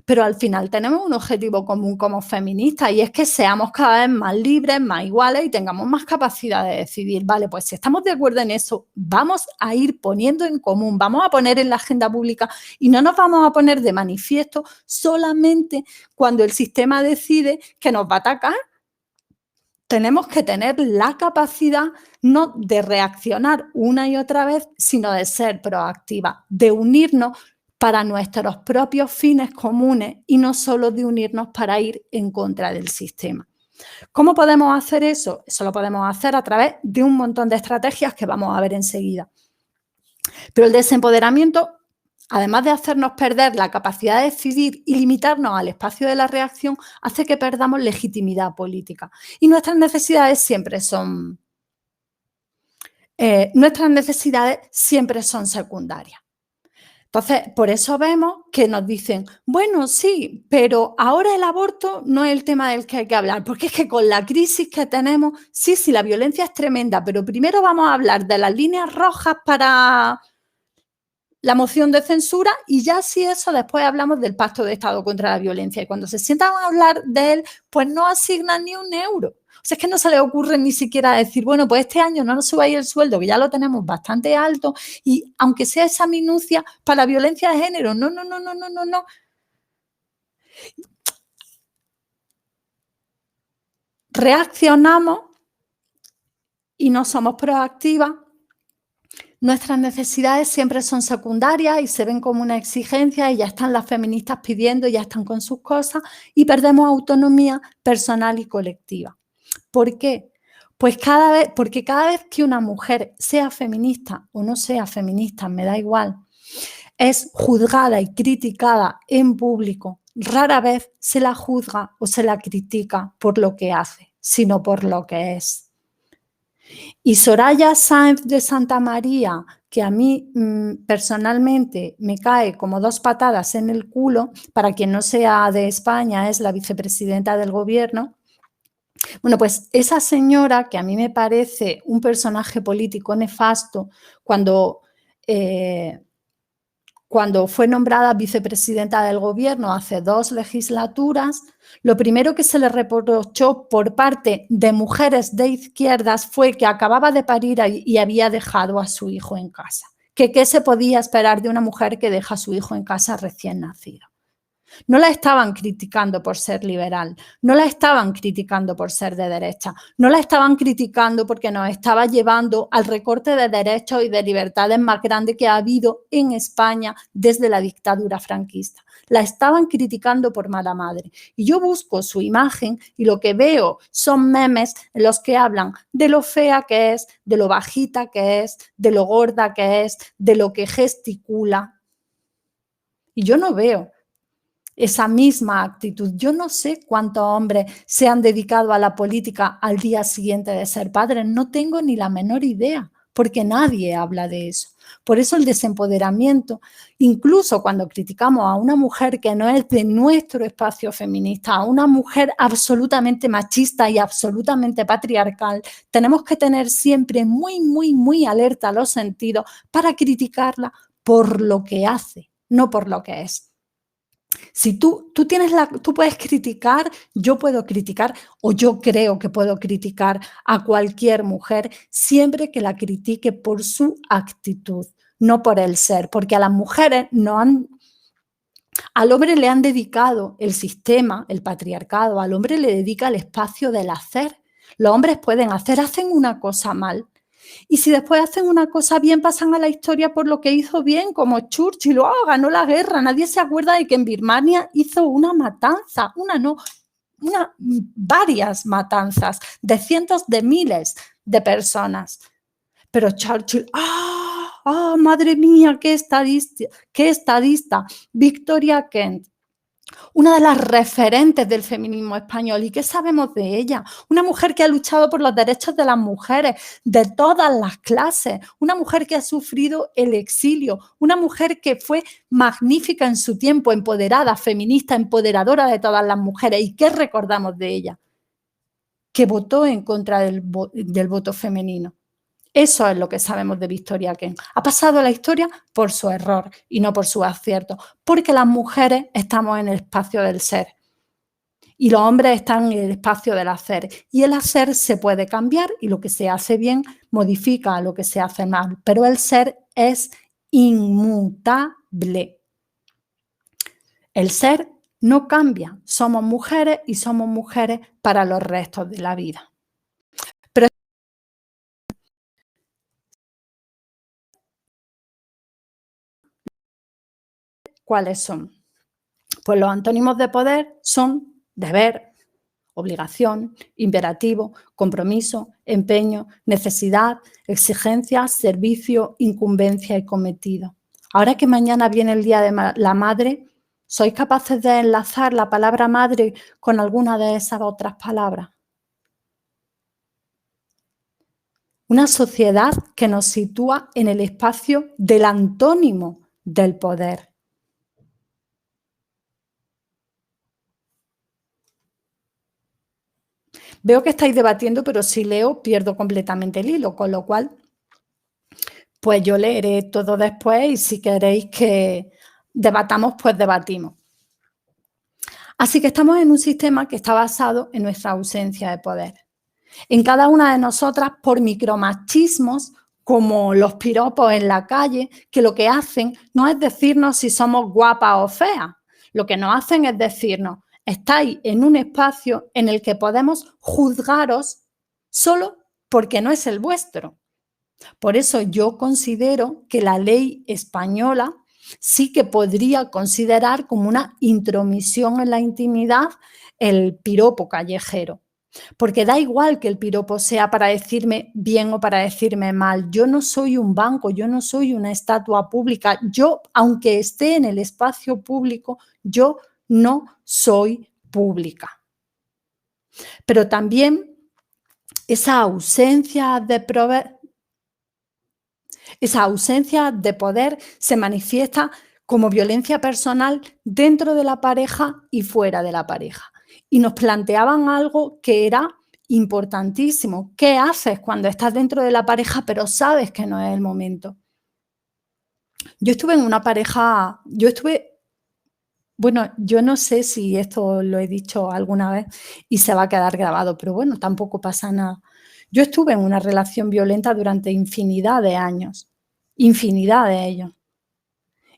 Pero al final tenemos un objetivo común como feministas y es que seamos cada vez más libres, más iguales y tengamos más capacidad de decidir. Vale, pues si estamos de acuerdo en eso, vamos a ir poniendo en común, vamos a poner en la agenda pública y no nos vamos a poner de manifiesto solamente cuando el sistema decide que nos va a atacar. Tenemos que tener la capacidad no de reaccionar una y otra vez, sino de ser proactiva, de unirnos para nuestros propios fines comunes y no solo de unirnos para ir en contra del sistema. ¿Cómo podemos hacer eso? Eso lo podemos hacer a través de un montón de estrategias que vamos a ver enseguida. Pero el desempoderamiento, además de hacernos perder la capacidad de decidir y limitarnos al espacio de la reacción, hace que perdamos legitimidad política. Y nuestras necesidades siempre son secundarias. Entonces, por eso vemos que nos dicen, bueno, sí, pero ahora el aborto no es el tema del que hay que hablar, porque es que con la crisis que tenemos, sí, la violencia es tremenda, pero primero vamos a hablar de las líneas rojas para la moción de censura y ya si eso después hablamos del Pacto de Estado contra la Violencia y cuando se sientan a hablar de él, pues no asignan ni un euro. O sea, es que no se les ocurre ni siquiera decir, bueno, pues este año no nos subáis el sueldo, que ya lo tenemos bastante alto, y aunque sea esa minucia para la violencia de género, no. Reaccionamos y no somos proactivas. Nuestras necesidades siempre son secundarias y se ven como una exigencia y ya están las feministas pidiendo, ya están con sus cosas y perdemos autonomía personal y colectiva. ¿Por qué? Pues porque cada vez que una mujer sea feminista o no sea feminista, me da igual, es juzgada y criticada en público, rara vez se la juzga o se la critica por lo que hace, sino por lo que es. Y Soraya Sáenz de Santamaría, que a mí personalmente me cae como dos patadas en el culo, para quien no sea de España, es la vicepresidenta del gobierno. Bueno, pues esa señora, que a mí me parece un personaje político nefasto, cuando fue nombrada vicepresidenta del gobierno hace 2 legislaturas, lo primero que se le reprochó por parte de mujeres de izquierdas fue que acababa de parir y había dejado a su hijo en casa. ¿Qué se podía esperar de una mujer que deja a su hijo en casa recién nacido? No la estaban criticando por ser liberal, no la estaban criticando por ser de derecha, no la estaban criticando porque nos estaba llevando al recorte de derechos y de libertades más grande que ha habido en España desde la dictadura franquista. La estaban criticando por mala madre. Y yo busco su imagen y lo que veo son memes en los que hablan de lo fea que es, de lo bajita que es, de lo gorda que es, de lo que gesticula. Y yo no veo esa misma actitud. Yo no sé cuántos hombres se han dedicado a la política al día siguiente de ser padres. No tengo ni la menor idea, porque nadie habla de eso. Por eso el desempoderamiento, incluso cuando criticamos a una mujer que no es de nuestro espacio feminista, a una mujer absolutamente machista y absolutamente patriarcal, tenemos que tener siempre muy alerta los sentidos para criticarla por lo que hace, no por lo que es. Si tú puedes criticar, yo puedo criticar o yo creo que puedo criticar a cualquier mujer siempre que la critique por su actitud, no por el ser, porque a las mujeres al hombre le han dedicado el sistema, el patriarcado, al hombre le dedica el espacio del hacer. Los hombres pueden hacer, hacen una cosa mal. Y si después hacen una cosa bien, pasan a la historia por lo que hizo bien, como Churchill, ganó la guerra. Nadie se acuerda de que en Birmania hizo una matanza, varias matanzas de cientos de miles de personas. Pero Churchill, madre mía, qué estadista. Victoria Kent, una de las referentes del feminismo español. ¿Y qué sabemos de ella? Una mujer que ha luchado por los derechos de las mujeres de todas las clases, una mujer que ha sufrido el exilio, una mujer que fue magnífica en su tiempo, empoderada, feminista, empoderadora de todas las mujeres. ¿Y qué recordamos de ella? Que votó en contra del voto femenino. Eso es lo que sabemos de Victoria Kent. Ha pasado a la historia por su error y no por su acierto, porque las mujeres estamos en el espacio del ser y los hombres están en el espacio del hacer. Y el hacer se puede cambiar y lo que se hace bien modifica a lo que se hace mal, pero el ser es inmutable. El ser no cambia. Somos mujeres y somos mujeres para los restos de la vida. ¿Cuáles son? Pues los antónimos de poder son deber, obligación, imperativo, compromiso, empeño, necesidad, exigencia, servicio, incumbencia y cometido. Ahora que mañana viene el Día de la Madre, ¿sois capaces de enlazar la palabra madre con alguna de esas otras palabras? Una sociedad que nos sitúa en el espacio del antónimo del poder. Veo que estáis debatiendo, pero si leo pierdo completamente el hilo, con lo cual pues yo leeré todo después y si queréis que debatamos, pues debatimos. Así que estamos en un sistema que está basado en nuestra ausencia de poder. En cada una de nosotras, por micromachismos, como los piropos en la calle, que lo que hacen no es decirnos si somos guapas o feas, lo que nos hacen es decirnos, estáis en un espacio en el que podemos juzgaros solo porque no es el vuestro. Por eso yo considero que la ley española sí que podría considerar como una intromisión en la intimidad el piropo callejero. Porque da igual que el piropo sea para decirme bien o para decirme mal. Yo no soy un banco, yo no soy una estatua pública. Yo, aunque esté en el espacio público, yo no soy pública. Pero también esa ausencia de poder se manifiesta como violencia personal dentro de la pareja y fuera de la pareja. Y nos planteaban algo que era importantísimo. ¿Qué haces cuando estás dentro de la pareja pero sabes que no es el momento? Yo estuve en una pareja, bueno, yo no sé si esto lo he dicho alguna vez y se va a quedar grabado, pero bueno, tampoco pasa nada. Yo estuve en una relación violenta durante infinidad de años, infinidad de ellos.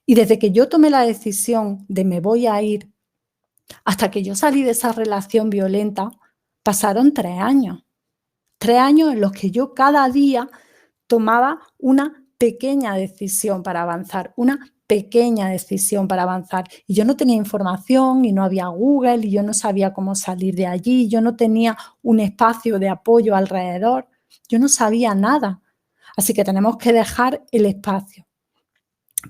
Y desde que yo tomé la decisión de me voy a ir, hasta que yo salí de esa relación violenta, pasaron 3 años. 3 años en los que yo cada día tomaba una pequeña decisión para avanzar, una pequeña decisión para avanzar. Y yo no tenía información y no había Google y yo no sabía cómo salir de allí, yo no tenía un espacio de apoyo alrededor, yo no sabía nada. Así que tenemos que dejar el espacio.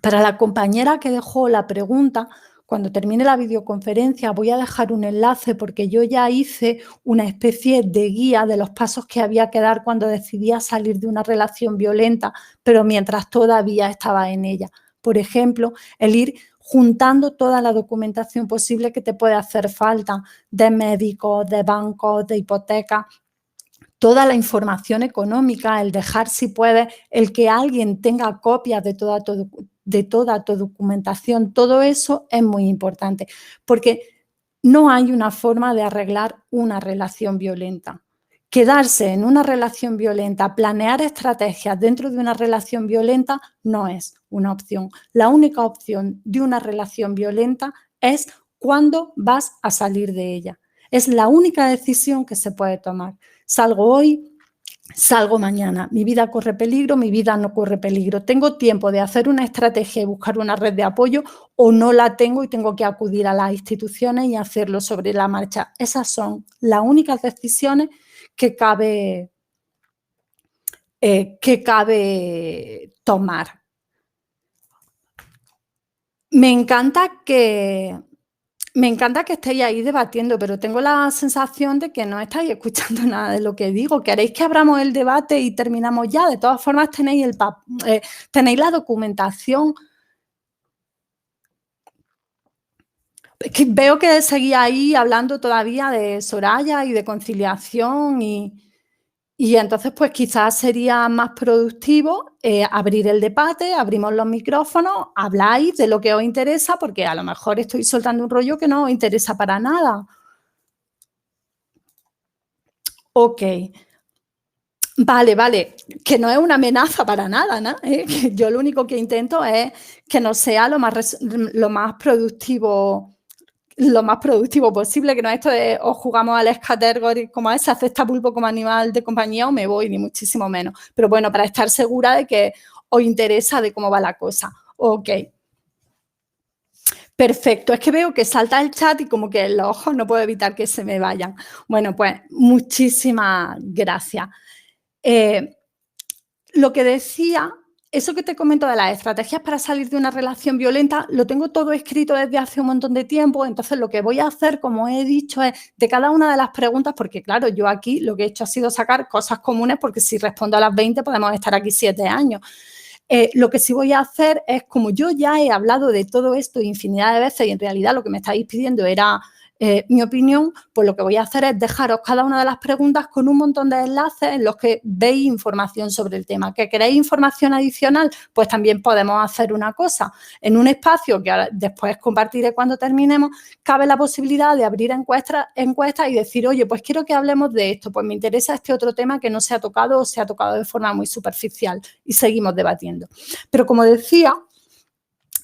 Para la compañera que dejó la pregunta, cuando termine la videoconferencia voy a dejar un enlace porque yo ya hice una especie de guía de los pasos que había que dar cuando decidía salir de una relación violenta, pero mientras todavía estaba en ella. Por ejemplo, el ir juntando toda la documentación posible que te puede hacer falta de médicos, de bancos, de hipotecas, toda la información económica, el dejar si puedes, el que alguien tenga copias de toda tu documentación, todo eso es muy importante, porque no hay una forma de arreglar una relación violenta. quedarse en una relación violenta, planear estrategias dentro de una relación violenta no es una opción. La única opción de una relación violenta es cuándo vas a salir de ella. Es la única decisión que se puede tomar. Salgo hoy, salgo mañana, mi vida corre peligro, mi vida no corre peligro. ¿Tengo tiempo de hacer una estrategia y buscar una red de apoyo o no la tengo y tengo que acudir a las instituciones y hacerlo sobre la marcha? Esas son las únicas decisiones que cabe tomar. Me encanta que estéis ahí debatiendo, pero tengo la sensación de que no estáis escuchando nada de lo que digo. ¿Queréis que abramos el debate y terminamos ya? De todas formas, tenéis la documentación. Es que veo que seguís ahí hablando todavía de Soraya y de conciliación y entonces pues quizás sería más productivo abrir el debate, abrimos los micrófonos, habláis de lo que os interesa, porque a lo mejor estoy soltando un rollo que no os interesa para nada. Ok. Vale, que no es una amenaza para nada, ¿no? Que yo lo único que intento es que no sea lo más productivo posible, que no es esto de o jugamos al escatergory como es, se acepta pulpo como animal de compañía o me voy, ni muchísimo menos. Pero bueno, para estar segura de que os interesa de cómo va la cosa. Ok. Perfecto, es que veo que salta el chat y como que los ojos no puedo evitar que se me vayan. Bueno, pues muchísimas gracias. Lo que decía, eso que te comento de las estrategias para salir de una relación violenta, lo tengo todo escrito desde hace un montón de tiempo, entonces lo que voy a hacer, como he dicho, es de cada una de las preguntas, porque claro, yo aquí lo que he hecho ha sido sacar cosas comunes, porque si respondo a las 20 podemos estar aquí 7 años. Lo que sí voy a hacer es, como yo ya he hablado de todo esto infinidad de veces y en realidad lo que me estáis pidiendo era mi opinión, pues lo que voy a hacer es dejaros cada una de las preguntas con un montón de enlaces en los que veis información sobre el tema. ¿Que queréis información adicional? Pues también podemos hacer una cosa. En un espacio que ahora después compartiré cuando terminemos, cabe la posibilidad de abrir encuestas y decir, oye, pues quiero que hablemos de esto, pues me interesa este otro tema que no se ha tocado o se ha tocado de forma muy superficial y seguimos debatiendo. Pero como decía,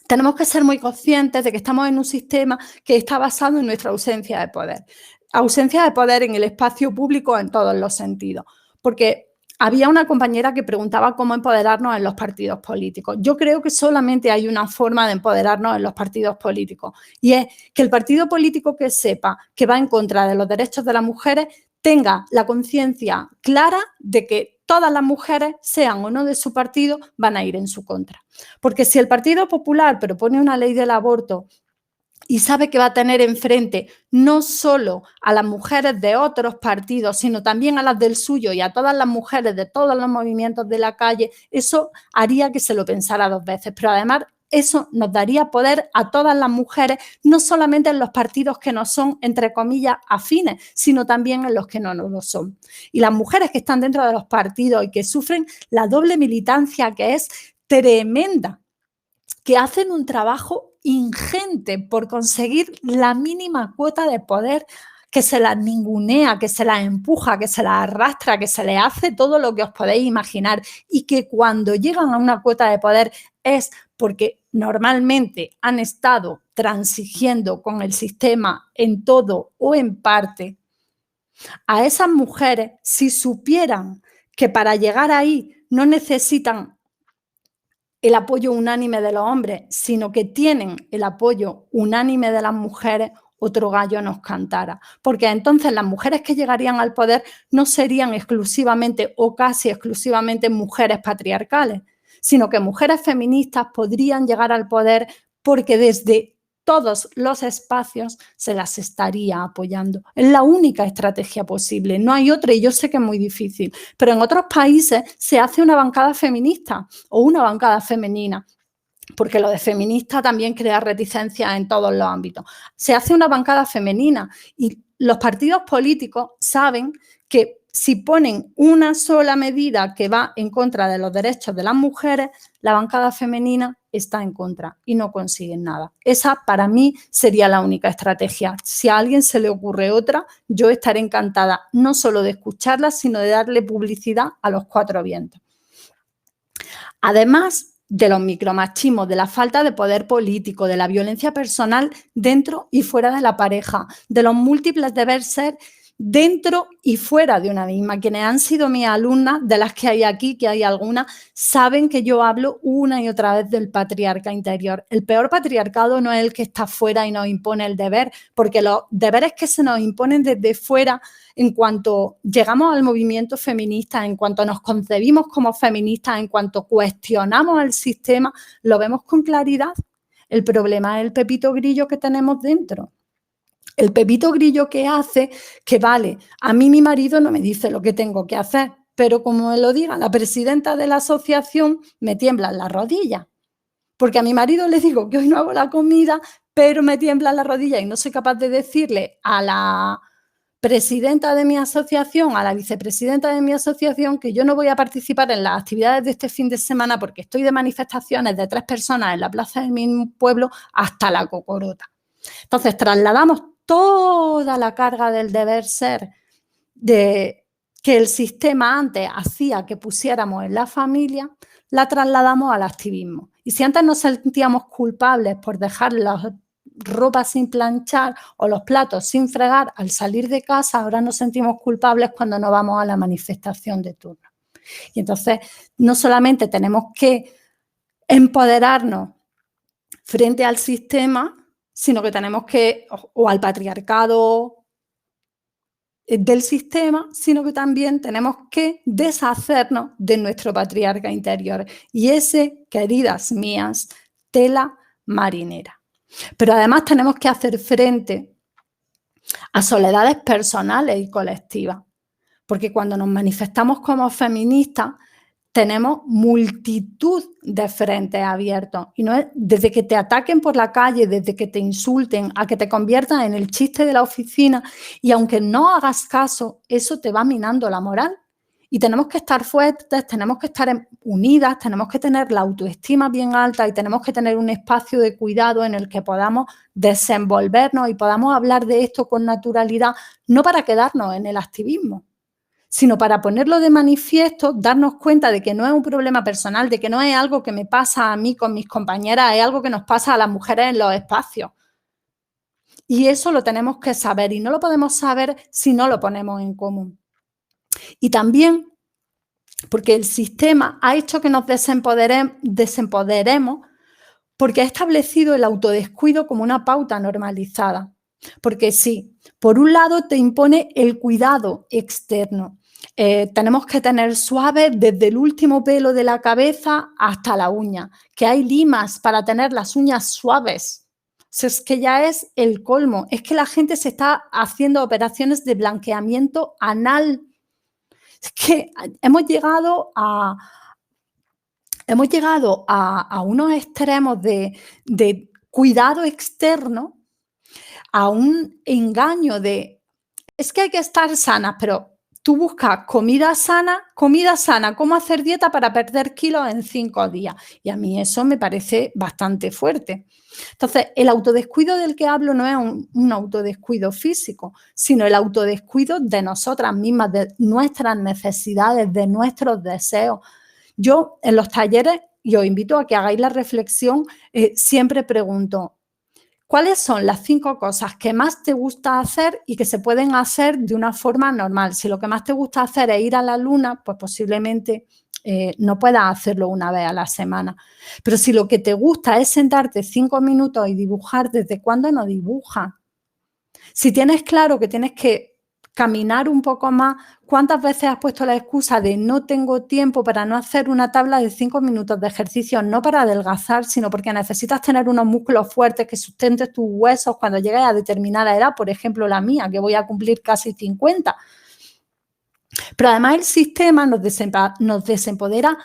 tenemos que ser muy conscientes de que estamos en un sistema que está basado en nuestra ausencia de poder. Ausencia de poder en el espacio público en todos los sentidos. Porque había una compañera que preguntaba cómo empoderarnos en los partidos políticos. Yo creo que solamente hay una forma de empoderarnos en los partidos políticos y es que el partido político que sepa que va en contra de los derechos de las mujeres tenga la conciencia clara de que todas las mujeres, sean o no de su partido, van a ir en su contra. Porque si el Partido Popular propone una ley del aborto y sabe que va a tener enfrente no solo a las mujeres de otros partidos, sino también a las del suyo y a todas las mujeres de todos los movimientos de la calle, eso haría que se lo pensara 2 veces. Pero además eso nos daría poder a todas las mujeres, no solamente en los partidos que no son, entre comillas, afines, sino también en los que no lo son. Y las mujeres que están dentro de los partidos y que sufren la doble militancia, que es tremenda, que hacen un trabajo ingente por conseguir la mínima cuota de poder, que se las ningunea, que se las empuja, que se las arrastra, que se les hace todo lo que os podéis imaginar y que cuando llegan a una cuota de poder es porque normalmente han estado transigiendo con el sistema en todo o en parte. A esas mujeres, si supieran que para llegar ahí no necesitan el apoyo unánime de los hombres, sino que tienen el apoyo unánime de las mujeres, otro gallo nos cantara. Porque entonces las mujeres que llegarían al poder no serían exclusivamente o casi exclusivamente mujeres patriarcales, sino que mujeres feministas podrían llegar al poder porque desde todos los espacios se las estaría apoyando. Es la única estrategia posible, no hay otra y yo sé que es muy difícil, pero en otros países se hace una bancada feminista o una bancada femenina, porque lo de feminista también crea reticencia en todos los ámbitos. Se hace una bancada femenina y los partidos políticos saben que si ponen una sola medida que va en contra de los derechos de las mujeres, la bancada femenina está en contra y no consiguen nada. Esa para mí sería la única estrategia. Si a alguien se le ocurre otra, yo estaré encantada no solo de escucharla, sino de darle publicidad a los cuatro vientos. Además de los micromachismos, de la falta de poder político, de la violencia personal dentro y fuera de la pareja, de los múltiples deberes ser dentro y fuera de una misma. Quienes han sido mis alumnas, de las que hay aquí, que hay algunas, saben que yo hablo una y otra vez del patriarca interior. El peor patriarcado no es el que está fuera y nos impone el deber, porque los deberes que se nos imponen desde fuera, en cuanto llegamos al movimiento feminista, en cuanto nos concebimos como feministas, en cuanto cuestionamos el sistema, lo vemos con claridad. El problema es el pepito grillo que tenemos dentro. El pepito grillo que hace que, vale, a mí mi marido no me dice lo que tengo que hacer, pero como me lo diga la presidenta de la asociación, me tiemblan las rodillas. Porque a mi marido le digo que hoy no hago la comida, pero me tiemblan las rodillas y no soy capaz de decirle a la presidenta de mi asociación, a la vicepresidenta de mi asociación, que yo no voy a participar en las actividades de este fin de semana porque estoy de manifestaciones de 3 personas en la plaza de mi pueblo hasta la cocorota. Entonces, trasladamos toda la carga del deber ser de que el sistema antes hacía que pusiéramos en la familia, la trasladamos al activismo. Y si antes nos sentíamos culpables por dejar las ropas sin planchar o los platos sin fregar al salir de casa, ahora nos sentimos culpables cuando no vamos a la manifestación de turno. Y entonces, no solamente tenemos que empoderarnos frente al sistema, sino que tenemos que, o al patriarcado del sistema, sino que también tenemos que deshacernos de nuestro patriarca interior. Y ese, queridas mías, tela marinera. Pero además tenemos que hacer frente a soledades personales y colectivas, porque cuando nos manifestamos como feministas, tenemos multitud de frentes abiertos y no es desde que te ataquen por la calle, desde que te insulten, a que te conviertan en el chiste de la oficina y aunque no hagas caso, eso te va minando la moral. Y tenemos que estar fuertes, tenemos que estar unidas, tenemos que tener la autoestima bien alta y tenemos que tener un espacio de cuidado en el que podamos desenvolvernos y podamos hablar de esto con naturalidad, no para quedarnos en el activismo, sino para ponerlo de manifiesto, darnos cuenta de que no es un problema personal, de que no es algo que me pasa a mí con mis compañeras, es algo que nos pasa a las mujeres en los espacios. Y eso lo tenemos que saber y no lo podemos saber si no lo ponemos en común. Y también porque el sistema ha hecho que nos desempoderemos porque ha establecido el autodescuido como una pauta normalizada. Porque sí, por un lado te impone el cuidado externo. Tenemos que tener suave desde el último pelo de la cabeza hasta la uña, que hay limas para tener las uñas suaves. Es que ya es el colmo, es que la gente se está haciendo operaciones de blanqueamiento anal. Es que hemos llegado a unos extremos de cuidado externo, a un engaño de, es que hay que estar sanas, pero tú buscas comida sana, cómo hacer dieta para perder kilos en 5 días. Y a mí eso me parece bastante fuerte. Entonces, el autodescuido del que hablo no es un autodescuido físico, sino el autodescuido de nosotras mismas, de nuestras necesidades, de nuestros deseos. Yo en los talleres, y os invito a que hagáis la reflexión, siempre pregunto, ¿cuáles son las 5 cosas que más te gusta hacer y que se pueden hacer de una forma normal? Si lo que más te gusta hacer es ir a la luna, pues posiblemente no puedas hacerlo una vez a la semana. Pero si lo que te gusta es sentarte 5 minutos y dibujar, ¿desde cuándo no dibujas? Si tienes claro que tienes que caminar un poco más, ¿cuántas veces has puesto la excusa de no tengo tiempo para no hacer una tabla de 5 minutos de ejercicio? No para adelgazar, sino porque necesitas tener unos músculos fuertes que sustenten tus huesos cuando llegues a determinada edad, por ejemplo la mía, que voy a cumplir casi 50. Pero además el sistema nos desempodera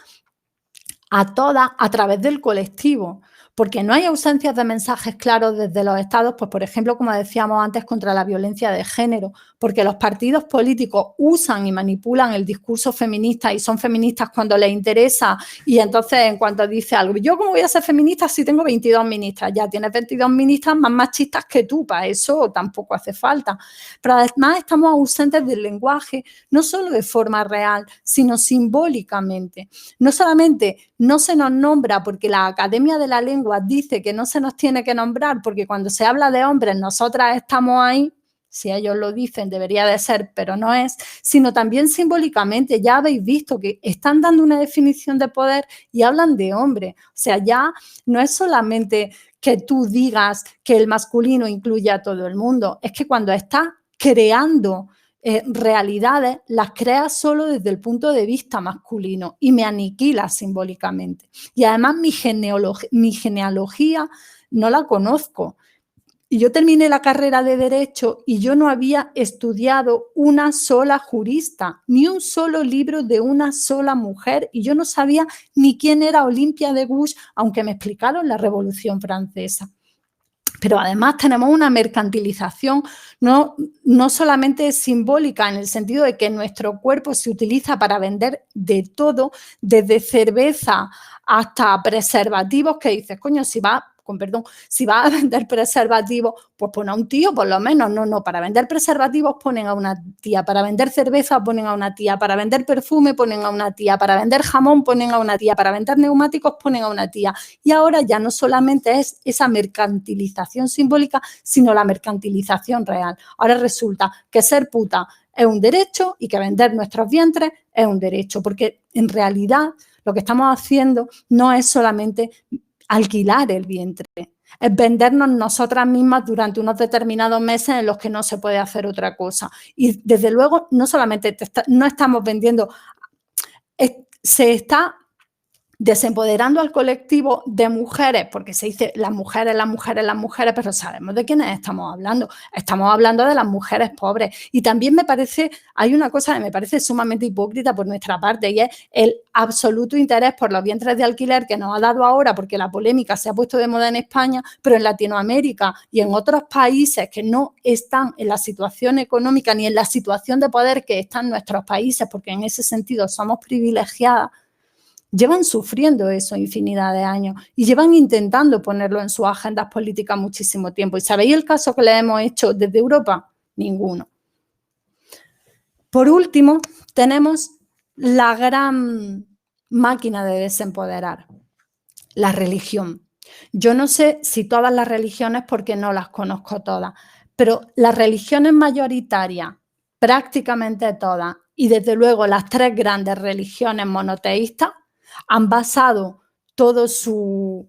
a todas a través del colectivo, porque no hay ausencias de mensajes claros desde los estados, pues por ejemplo, como decíamos antes, contra la violencia de género, porque los partidos políticos usan y manipulan el discurso feminista y son feministas cuando les interesa, y entonces en cuanto dice algo, yo cómo voy a ser feminista si tengo 22 ministras, ya tienes 22 ministras más machistas que tú, para eso tampoco hace falta. Pero además estamos ausentes del lenguaje, no solo de forma real, sino simbólicamente. No solamente no se nos nombra porque la Academia de la Lengua dice que no se nos tiene que nombrar porque cuando se habla de hombres nosotras estamos ahí, si ellos lo dicen debería de ser, pero no es, sino también simbólicamente. Ya habéis visto que están dando una definición de poder y hablan de hombre. O sea, ya no es solamente que tú digas que el masculino incluye a todo el mundo, es que cuando estás creando realidades, las crea solo desde el punto de vista masculino y me aniquila simbólicamente. Y además mi genealogía no la conozco. Y yo terminé la carrera de Derecho y yo no había estudiado una sola jurista, ni un solo libro de una sola mujer, y yo no sabía ni quién era Olympia de Gouges, aunque me explicaron la Revolución Francesa. Pero además tenemos una mercantilización no solamente simbólica, en el sentido de que nuestro cuerpo se utiliza para vender de todo, desde cerveza hasta preservativos, que dices, coño, si vas a vender preservativos, pues pon a un tío por lo menos. No, para vender preservativos ponen a una tía, para vender cerveza ponen a una tía, para vender perfume ponen a una tía, para vender jamón ponen a una tía, para vender neumáticos ponen a una tía. Y ahora ya no solamente es esa mercantilización simbólica, sino la mercantilización real. Ahora resulta que ser puta es un derecho y que vender nuestros vientres es un derecho, porque en realidad lo que estamos haciendo no es solamente alquilar el vientre, es vendernos nosotras mismas durante unos determinados meses en los que no se puede hacer otra cosa. Y desde luego no solamente no estamos vendiendo, se está desempoderando al colectivo de mujeres, porque se dice las mujeres, pero sabemos de quiénes estamos hablando. Estamos hablando de las mujeres pobres. Y también hay una cosa que me parece sumamente hipócrita por nuestra parte, y es el absoluto interés por los vientres de alquiler que nos ha dado ahora, porque la polémica se ha puesto de moda en España, pero en Latinoamérica y en otros países que no están en la situación económica ni en la situación de poder que están nuestros países, porque en ese sentido somos privilegiadas, llevan sufriendo eso infinidad de años y llevan intentando ponerlo en sus agendas políticas muchísimo tiempo. ¿Y sabéis el caso que le hemos hecho desde Europa? Ninguno. Por último, tenemos la gran máquina de desempoderar, la religión. Yo no sé si todas las religiones, porque no las conozco todas, pero las religiones mayoritarias, prácticamente todas, y desde luego las tres grandes religiones monoteístas, han basado todo su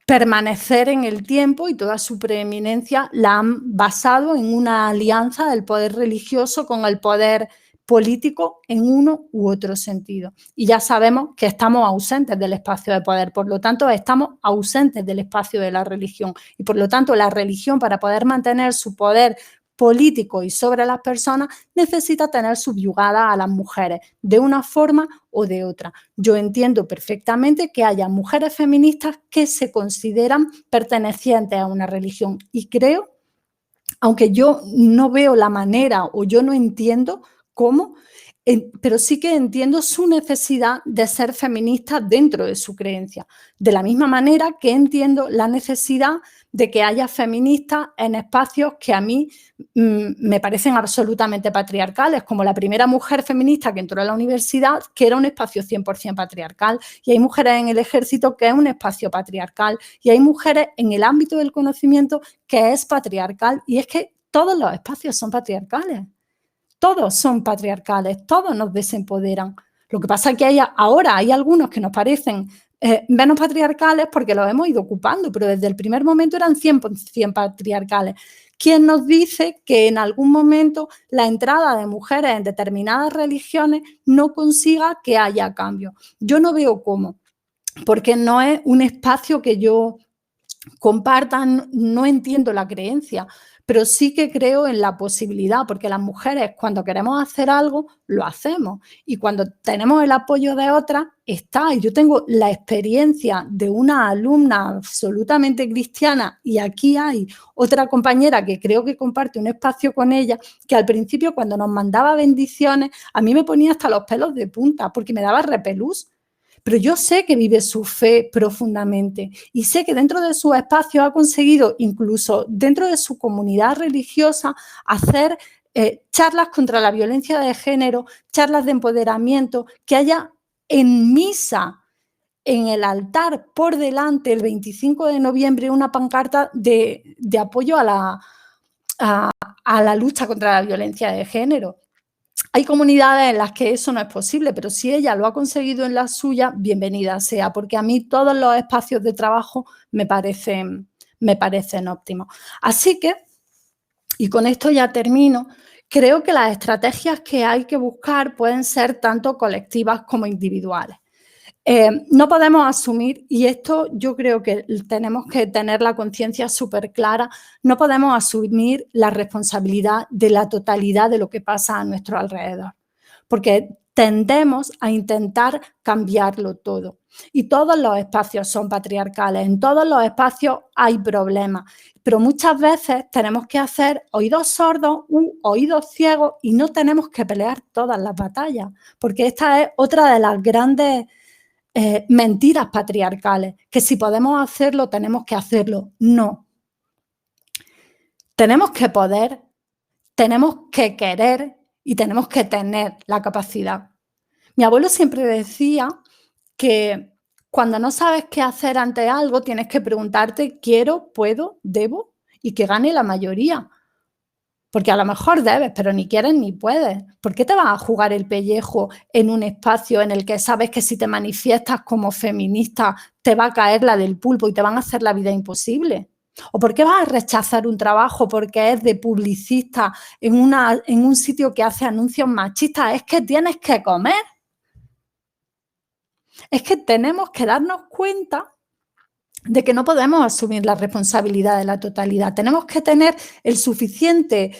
permanecer en el tiempo y toda su preeminencia la han basado en una alianza del poder religioso con el poder político en uno u otro sentido. Y ya sabemos que estamos ausentes del espacio de poder, por lo tanto estamos ausentes del espacio de la religión y por lo tanto la religión, para poder mantener su poder político y sobre las personas, necesita tener subyugadas a las mujeres de una forma o de otra. Yo entiendo perfectamente que haya mujeres feministas que se consideran pertenecientes a una religión y creo, aunque yo no veo la manera o yo no entiendo cómo, pero sí que entiendo su necesidad de ser feminista dentro de su creencia. De la misma manera que entiendo la necesidad de que haya feministas en espacios que a mí me parecen absolutamente patriarcales, como la primera mujer feminista que entró a la universidad, que era un espacio 100% patriarcal, y hay mujeres en el ejército que es un espacio patriarcal, y hay mujeres en el ámbito del conocimiento que es patriarcal, y es que todos los espacios son patriarcales. Todos son patriarcales, todos nos desempoderan. Lo que pasa es que ahora hay algunos que nos parecen menos patriarcales porque los hemos ido ocupando, pero desde el primer momento eran 100% patriarcales. ¿Quién nos dice que en algún momento la entrada de mujeres en determinadas religiones no consiga que haya cambio? Yo no veo cómo, porque no es un espacio que yo comparta, no entiendo la creencia, pero sí que creo en la posibilidad, porque las mujeres cuando queremos hacer algo, lo hacemos. Y cuando tenemos el apoyo de otras, está. Y yo tengo la experiencia de una alumna absolutamente cristiana, y aquí hay otra compañera que creo que comparte un espacio con ella, que al principio cuando nos mandaba bendiciones, a mí me ponía hasta los pelos de punta, porque me daba repelús. Pero yo sé que vive su fe profundamente y sé que dentro de su espacio ha conseguido, incluso dentro de su comunidad religiosa, hacer charlas contra la violencia de género, charlas de empoderamiento, que haya en misa, en el altar por delante, el 25 de noviembre, una pancarta de apoyo a la lucha contra la violencia de género. Hay comunidades en las que eso no es posible, pero si ella lo ha conseguido en la suya, bienvenida sea, porque a mí todos los espacios de trabajo me parecen óptimos. Así que, y con esto ya termino, creo que las estrategias que hay que buscar pueden ser tanto colectivas como individuales. No podemos asumir, y esto yo creo que tenemos que tener la conciencia súper clara, no podemos asumir la responsabilidad de la totalidad de lo que pasa a nuestro alrededor, porque tendemos a intentar cambiarlo todo. Y todos los espacios son patriarcales, en todos los espacios hay problemas, pero muchas veces tenemos que hacer oídos sordos u oídos ciegos y no tenemos que pelear todas las batallas, porque esta es otra de las grandes mentiras patriarcales, que si podemos hacerlo, tenemos que hacerlo. No. Tenemos que poder, tenemos que querer y tenemos que tener la capacidad. Mi abuelo siempre decía que cuando no sabes qué hacer ante algo, tienes que preguntarte, quiero, puedo, debo, y que gane la mayoría. Porque a lo mejor debes, pero ni quieres ni puedes. ¿Por qué te vas a jugar el pellejo en un espacio en el que sabes que si te manifiestas como feminista te va a caer la del pulpo y te van a hacer la vida imposible? ¿O por qué vas a rechazar un trabajo porque es de publicista en un sitio que hace anuncios machistas? Es que tienes que comer. Es que tenemos que darnos cuenta de que no podemos asumir la responsabilidad de la totalidad. Tenemos que tener la suficiente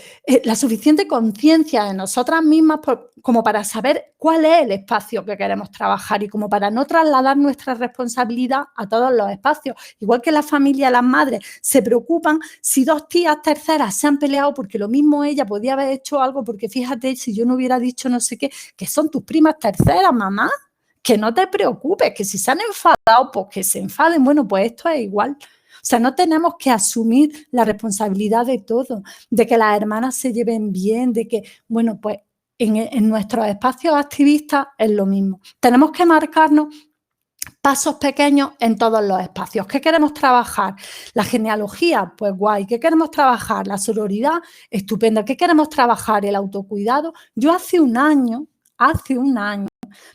conciencia de nosotras mismas como para saber cuál es el espacio que queremos trabajar y como para no trasladar nuestra responsabilidad a todos los espacios. Igual que la familia, las madres se preocupan si dos tías terceras se han peleado porque lo mismo ella podía haber hecho algo, porque fíjate, si yo no hubiera dicho no sé qué, que son tus primas terceras, mamá. Que no te preocupes, que si se han enfadado, pues que se enfaden. Bueno, pues esto es igual. O sea, no tenemos que asumir la responsabilidad de todo, de que las hermanas se lleven bien, de que, bueno, pues en nuestros espacios activistas es lo mismo. Tenemos que marcarnos pasos pequeños en todos los espacios. ¿Qué queremos trabajar? La genealogía, pues guay. ¿Qué queremos trabajar? La sororidad, estupendo. ¿Qué queremos trabajar? El autocuidado. Yo hace un año,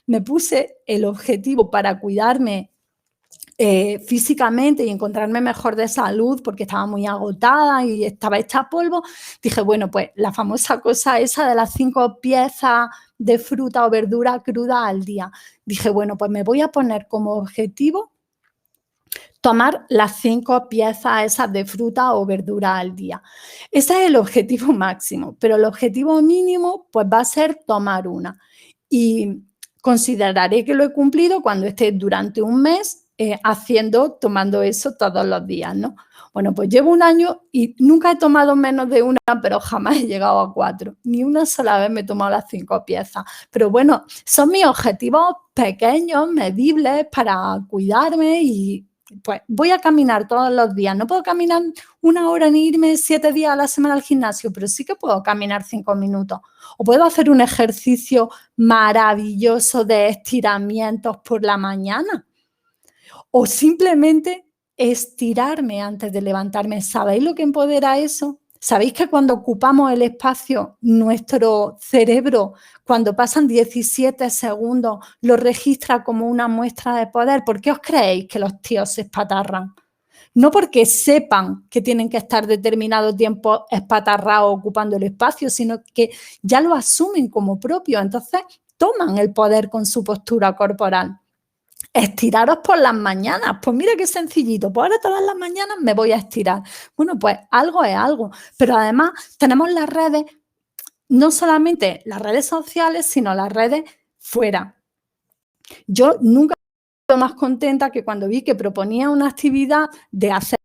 me puse el objetivo para cuidarme físicamente y encontrarme mejor de salud porque estaba muy agotada y estaba hecha polvo. Dije, bueno, pues la famosa cosa esa de las 5 piezas de fruta o verdura cruda al día. Dije, bueno, pues me voy a poner como objetivo tomar las 5 piezas esas de fruta o verdura al día. Ese es el objetivo máximo, pero el objetivo mínimo pues va a ser tomar una. Y consideraré que lo he cumplido cuando esté durante un mes tomando eso todos los días, ¿no? Bueno, pues llevo un año y nunca he tomado menos de una, pero jamás he llegado a 4. Ni una sola vez me he tomado las 5 piezas. Pero bueno, son mis objetivos pequeños, medibles, para cuidarme y pues voy a caminar todos los días. No puedo caminar 1 hora ni irme 7 días a la semana al gimnasio, pero sí que puedo caminar 5 minutos. O puedo hacer un ejercicio maravilloso de estiramientos por la mañana. O simplemente estirarme antes de levantarme. ¿Sabéis lo que empodera eso? ¿Sabéis que cuando ocupamos el espacio, nuestro cerebro, cuando pasan 17 segundos, lo registra como una muestra de poder? ¿Por qué os creéis que los tíos se espatarran? No porque sepan que tienen que estar determinado tiempo espatarrados ocupando el espacio, sino que ya lo asumen como propio. Entonces, toman el poder con su postura corporal. Estiraros por las mañanas. Pues mira qué sencillito. Pues ahora todas las mañanas me voy a estirar. Bueno, pues algo es algo. Pero además tenemos las redes, no solamente las redes sociales, sino las redes fuera. Yo nunca estoy más contenta que cuando vi que proponía una actividad de hacer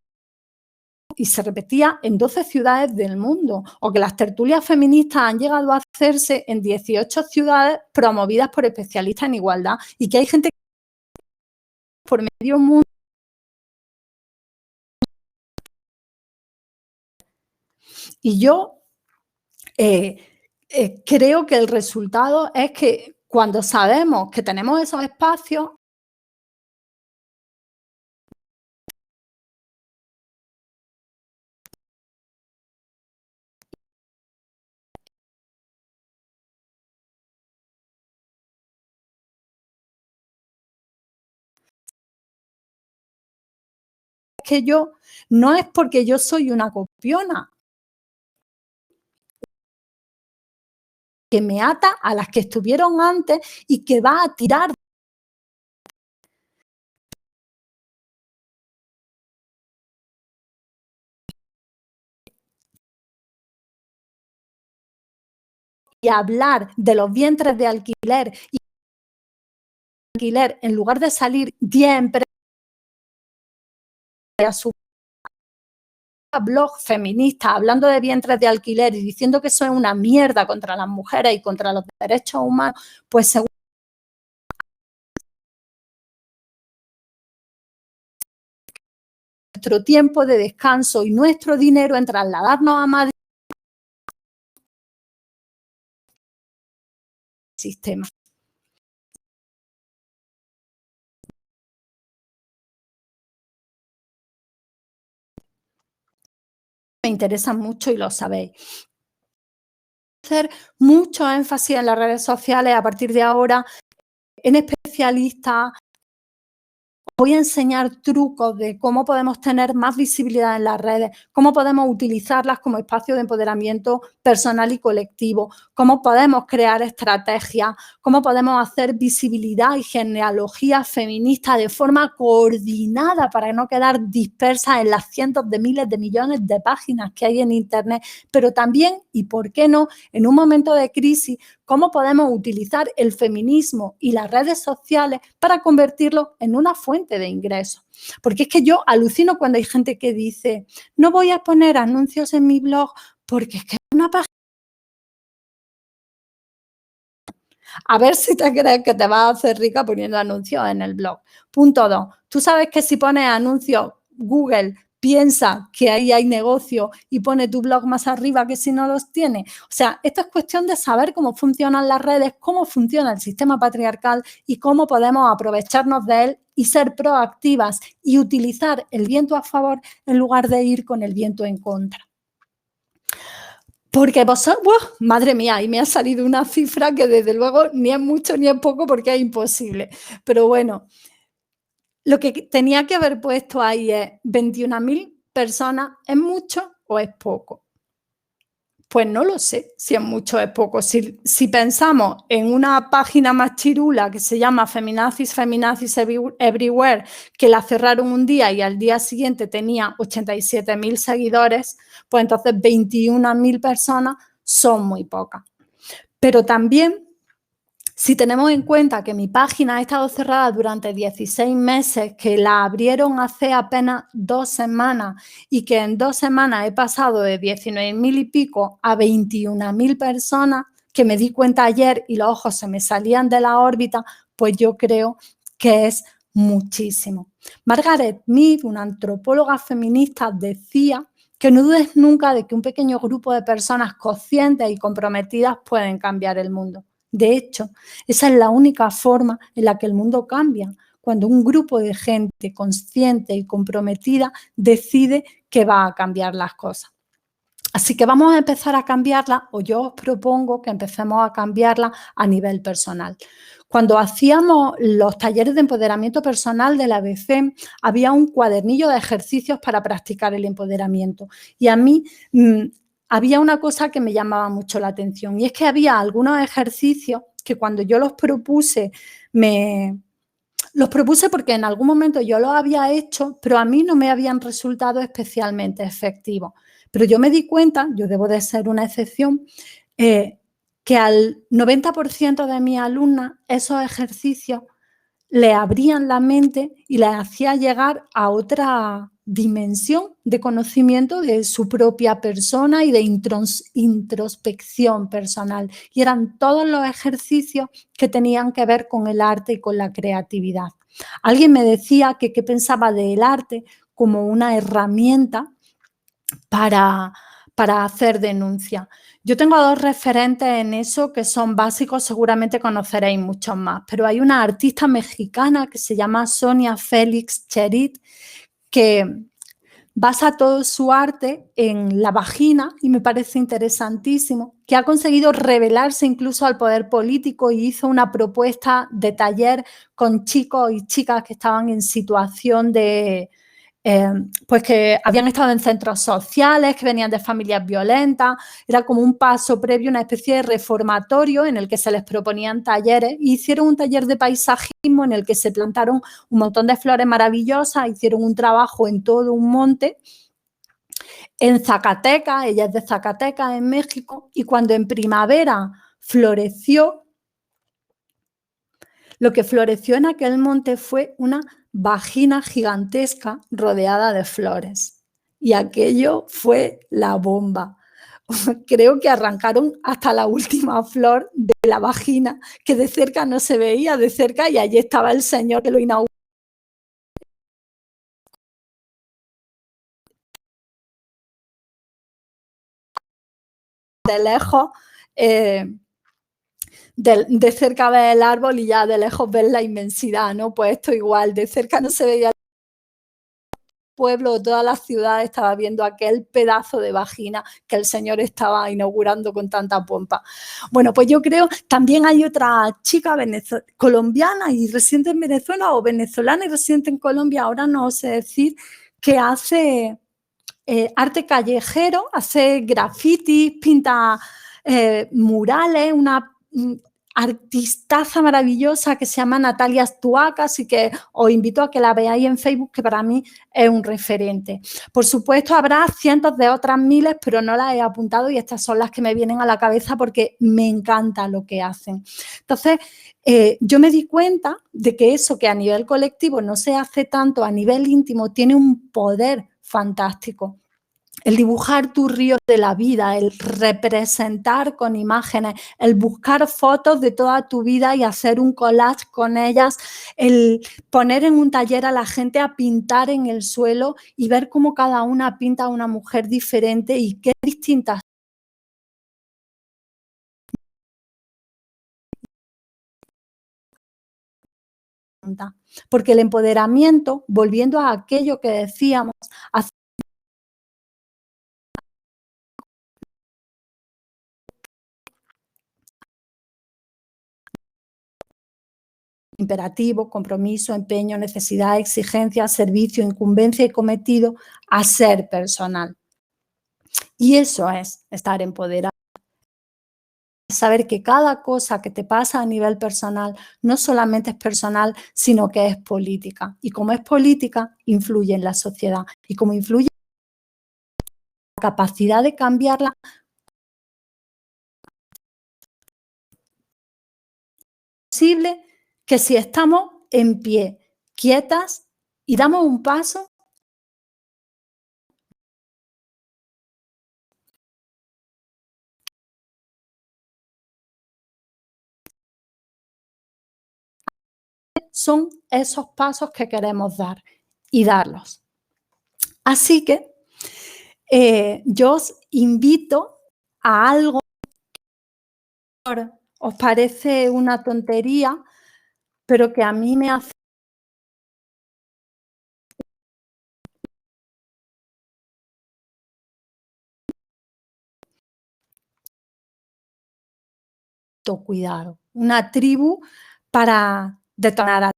y se repetía en 12 ciudades del mundo, o que las tertulias feministas han llegado a hacerse en 18 ciudades promovidas por especialistas en igualdad, y que hay gente por medio mundo. Y yo creo que el resultado es que cuando sabemos que tenemos esos espacios, que yo no es porque yo soy una copiona, que me ata a las que estuvieron antes y que va a tirar y hablar de los vientres de alquiler y alquiler en lugar de salir 10 empresas a su blog feminista hablando de vientres de alquiler y diciendo que eso es una mierda contra las mujeres y contra los derechos humanos, pues según nuestro tiempo de descanso y nuestro dinero en trasladarnos a Madrid sistema. Me interesan mucho y lo sabéis. Hacer mucho énfasis en las redes sociales a partir de ahora, en especialistas. Voy a enseñar trucos de cómo podemos tener más visibilidad en las redes, cómo podemos utilizarlas como espacio de empoderamiento personal y colectivo, cómo podemos crear estrategias, cómo podemos hacer visibilidad y genealogía feminista de forma coordinada para no quedar dispersas en las cientos de miles de millones de páginas que hay en Internet, pero también, y por qué no, en un momento de crisis, cómo podemos utilizar el feminismo y las redes sociales para convertirlo en una fuente de ingresos. Porque es que yo alucino cuando hay gente que dice, no voy a poner anuncios en mi blog porque es que es una página. A ver si te crees que te vas a hacer rica poniendo anuncios en el blog. Punto 2. Tú sabes que si pones anuncios, Google piensa que ahí hay negocio y pone tu blog más arriba que si no los tiene. O sea, esto es cuestión de saber cómo funcionan las redes, cómo funciona el sistema patriarcal y cómo podemos aprovecharnos de él y ser proactivas y utilizar el viento a favor en lugar de ir con el viento en contra. Porque vosotros, madre mía, ahí me ha salido una cifra que desde luego ni es mucho ni es poco porque es imposible. Pero bueno, lo que tenía que haber puesto ahí es 21.000 personas, ¿es mucho o es poco? Pues no lo sé si es mucho o es poco. Si pensamos en una página más chirula que se llama Feminazis Everywhere, que la cerraron un día y al día siguiente tenía 87.000 seguidores, pues entonces 21.000 personas son muy pocas. Pero también, si tenemos en cuenta que mi página ha estado cerrada durante 16 meses, que la abrieron hace apenas 2 semanas y que en 2 semanas he pasado de 19.000 y pico a 21.000 personas, que me di cuenta ayer y los ojos se me salían de la órbita, pues yo creo que es muchísimo. Margaret Mead, una antropóloga feminista, decía que no dudes nunca de que un pequeño grupo de personas conscientes y comprometidas pueden cambiar el mundo. De hecho, esa es la única forma en la que el mundo cambia, cuando un grupo de gente consciente y comprometida decide que va a cambiar las cosas. Así que vamos a empezar a cambiarla, o yo os propongo que empecemos a cambiarla a nivel personal. Cuando hacíamos los talleres de empoderamiento personal de la ABC, había un cuadernillo de ejercicios para practicar el empoderamiento. Y a mí había una cosa que me llamaba mucho la atención, y es que había algunos ejercicios que cuando yo los propuse me Los propuse porque en algún momento yo los había hecho, pero a mí no me habían resultado especialmente efectivos. Pero yo me di cuenta, yo debo de ser una excepción, que al 90% de mis alumnas esos ejercicios le abrían la mente y les hacía llegar a otra dimensión de conocimiento de su propia persona y de introspección personal. Y eran todos los ejercicios que tenían que ver con el arte y con la creatividad. Alguien me decía que qué pensaba del arte como una herramienta para, para hacer denuncia. Yo tengo dos referentes en eso que son básicos, seguramente conoceréis muchos más, pero hay una artista mexicana que se llama Sonia Félix Cherit, que basa todo su arte en la vagina y me parece interesantísimo, que ha conseguido revelarse incluso al poder político y hizo una propuesta de taller con chicos y chicas que estaban en situación de, pues que habían estado en centros sociales, que venían de familias violentas, era como un paso previo, una especie de reformatorio en el que se les proponían talleres, e hicieron un taller de paisajismo en el que se plantaron un montón de flores maravillosas, hicieron un trabajo en todo un monte, en Zacatecas, ella es de Zacatecas, en México, y cuando en primavera floreció, lo que floreció en aquel monte fue una vagina gigantesca rodeada de flores. Y aquello fue la bomba. Creo que arrancaron hasta la última flor de la vagina, que de cerca no se veía, de cerca, y allí estaba el señor que lo inauguró. De lejos, eh, de cerca ves el árbol y ya de lejos ves la inmensidad, ¿no? Pues esto igual, de cerca no se veía pueblo, toda la ciudad estaba viendo aquel pedazo de vagina que el señor estaba inaugurando con tanta pompa. Bueno, pues yo creo, también hay otra chica colombiana y residente en Venezuela o venezolana y residente en Colombia, ahora no sé decir, que hace arte callejero, hace grafitis, pinta murales, una artistaza maravillosa que se llama Natalia Astuaca, así que os invito a que la veáis en Facebook, que para mí es un referente. Por supuesto, habrá cientos de otras miles, pero no las he apuntado y estas son las que me vienen a la cabeza porque me encanta lo que hacen. Entonces, yo me di cuenta de que eso que a nivel colectivo no se hace tanto, a nivel íntimo, tiene un poder fantástico. El dibujar tu río de la vida, el representar con imágenes, el buscar fotos de toda tu vida y hacer un collage con ellas, el poner en un taller a la gente a pintar en el suelo y ver cómo cada una pinta a una mujer diferente y qué distintas. Porque el empoderamiento, volviendo a aquello que decíamos, hace imperativo, compromiso, empeño, necesidad, exigencia, servicio, incumbencia y cometido a ser personal. Y eso es estar empoderado. Saber que cada cosa que te pasa a nivel personal no solamente es personal, sino que es política. Y como es política, influye en la sociedad. Y como influye en la capacidad de cambiarla, es posible que si estamos en pie, quietas y damos un paso, son esos pasos que queremos dar y darlos. Así que yo os invito a algo, os parece una tontería, pero que a mí me hace cuidado, una tribu para detonar a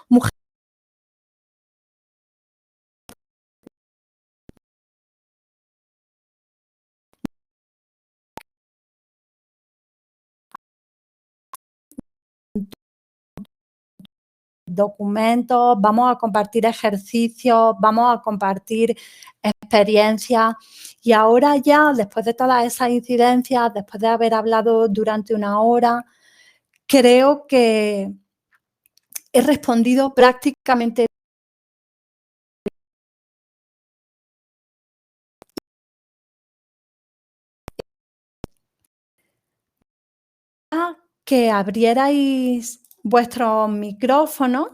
mujeres documentos, vamos a compartir ejercicios, vamos a compartir experiencias. Y ahora ya, después de todas esas incidencias, después de haber hablado durante una hora, creo que he respondido prácticamente que abrierais vuestros micrófonos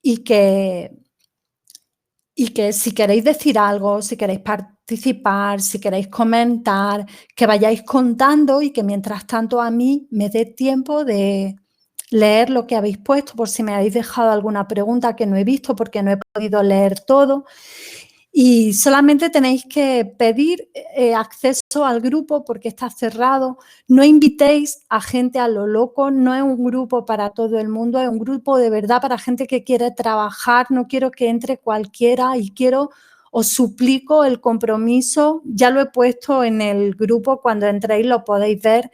y que si queréis decir algo, si queréis participar, si queréis comentar, que vayáis contando y que mientras tanto a mí me dé tiempo de leer lo que habéis puesto, por si me habéis dejado alguna pregunta que no he visto porque no he podido leer todo. Y solamente tenéis que pedir acceso al grupo porque está cerrado. No invitéis a gente a lo loco, no es un grupo para todo el mundo, es un grupo de verdad para gente que quiere trabajar. No quiero que entre cualquiera y os suplico el compromiso. Ya lo he puesto en el grupo, cuando entréis lo podéis ver,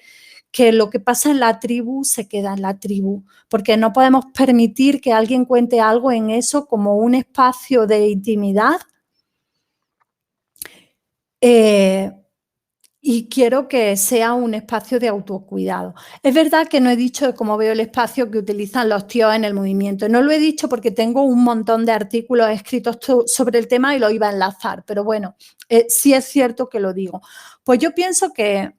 que lo que pasa en la tribu se queda en la tribu, porque no podemos permitir que alguien cuente algo en eso como un espacio de intimidad. Y quiero que sea un espacio de autocuidado. Es verdad que no he dicho cómo veo el espacio que utilizan los tíos en el movimiento. No lo he dicho porque tengo un montón de artículos escritos sobre el tema y lo iba a enlazar, pero bueno, sí es cierto que lo digo. Pues yo pienso que,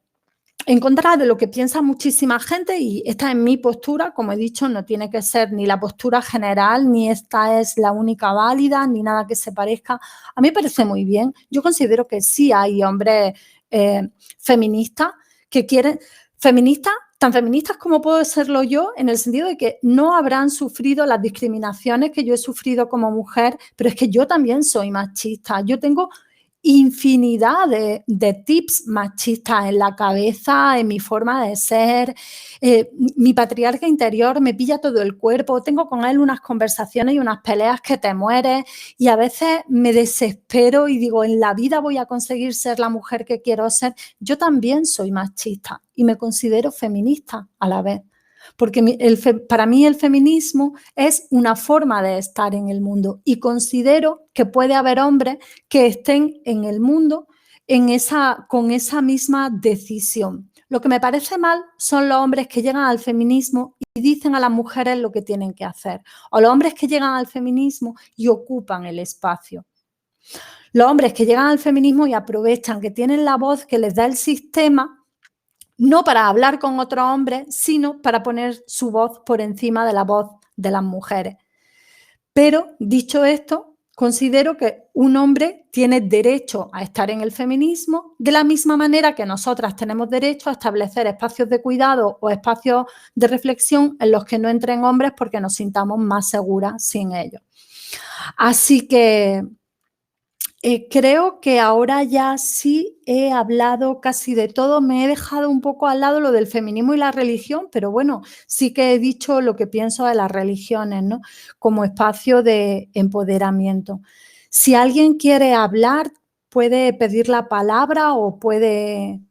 en contra de lo que piensa muchísima gente, y esta es mi postura, como he dicho, no tiene que ser ni la postura general, ni esta es la única válida, ni nada que se parezca. A mí me parece muy bien. Yo considero que sí hay hombres feministas que quieren, tan feministas como puedo serlo yo, en el sentido de que no habrán sufrido las discriminaciones que yo he sufrido como mujer, pero es que yo también soy machista. Yo tengo infinidad de tips machistas en la cabeza, en mi forma de ser. Mi patriarca interior me pilla todo el cuerpo, tengo con él unas conversaciones y unas peleas que te mueres, y a veces me desespero y digo, en la vida voy a conseguir ser la mujer que quiero ser. Yo también soy machista y me considero feminista a la vez. Porque para mí el feminismo es una forma de estar en el mundo, y considero que puede haber hombres que estén en el mundo con esa misma decisión. Lo que me parece mal son los hombres que llegan al feminismo y dicen a las mujeres lo que tienen que hacer, o los hombres que llegan al feminismo y ocupan el espacio. Los hombres que llegan al feminismo y aprovechan que tienen la voz que les da el sistema, no para hablar con otros hombres, sino para poner su voz por encima de la voz de las mujeres. Pero, dicho esto, considero que un hombre tiene derecho a estar en el feminismo de la misma manera que nosotras tenemos derecho a establecer espacios de cuidado o espacios de reflexión en los que no entren hombres porque nos sintamos más seguras sin ellos. Así que creo que ahora ya sí he hablado casi de todo. Me he dejado un poco al lado lo del feminismo y la religión, pero bueno, sí que he dicho lo que pienso de las religiones, ¿no? Como espacio de empoderamiento. Si alguien quiere hablar, puede pedir la palabra o puede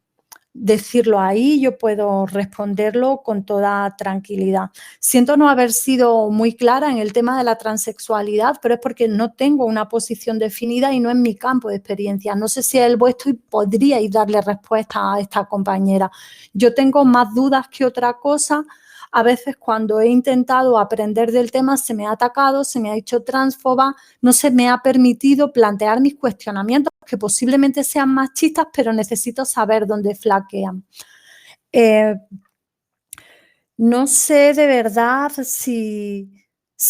decirlo ahí, yo puedo responderlo con toda tranquilidad. Siento no haber sido muy clara en el tema de la transexualidad, pero es porque no tengo una posición definida y no es mi campo de experiencia. No sé si es el vuestro y podríais darle respuesta a esta compañera. Yo tengo más dudas que otra cosa. A veces cuando he intentado aprender del tema se me ha atacado, se me ha hecho transfoba, no se me ha permitido plantear mis cuestionamientos, que posiblemente sean machistas, pero necesito saber dónde flaquean. No sé de verdad si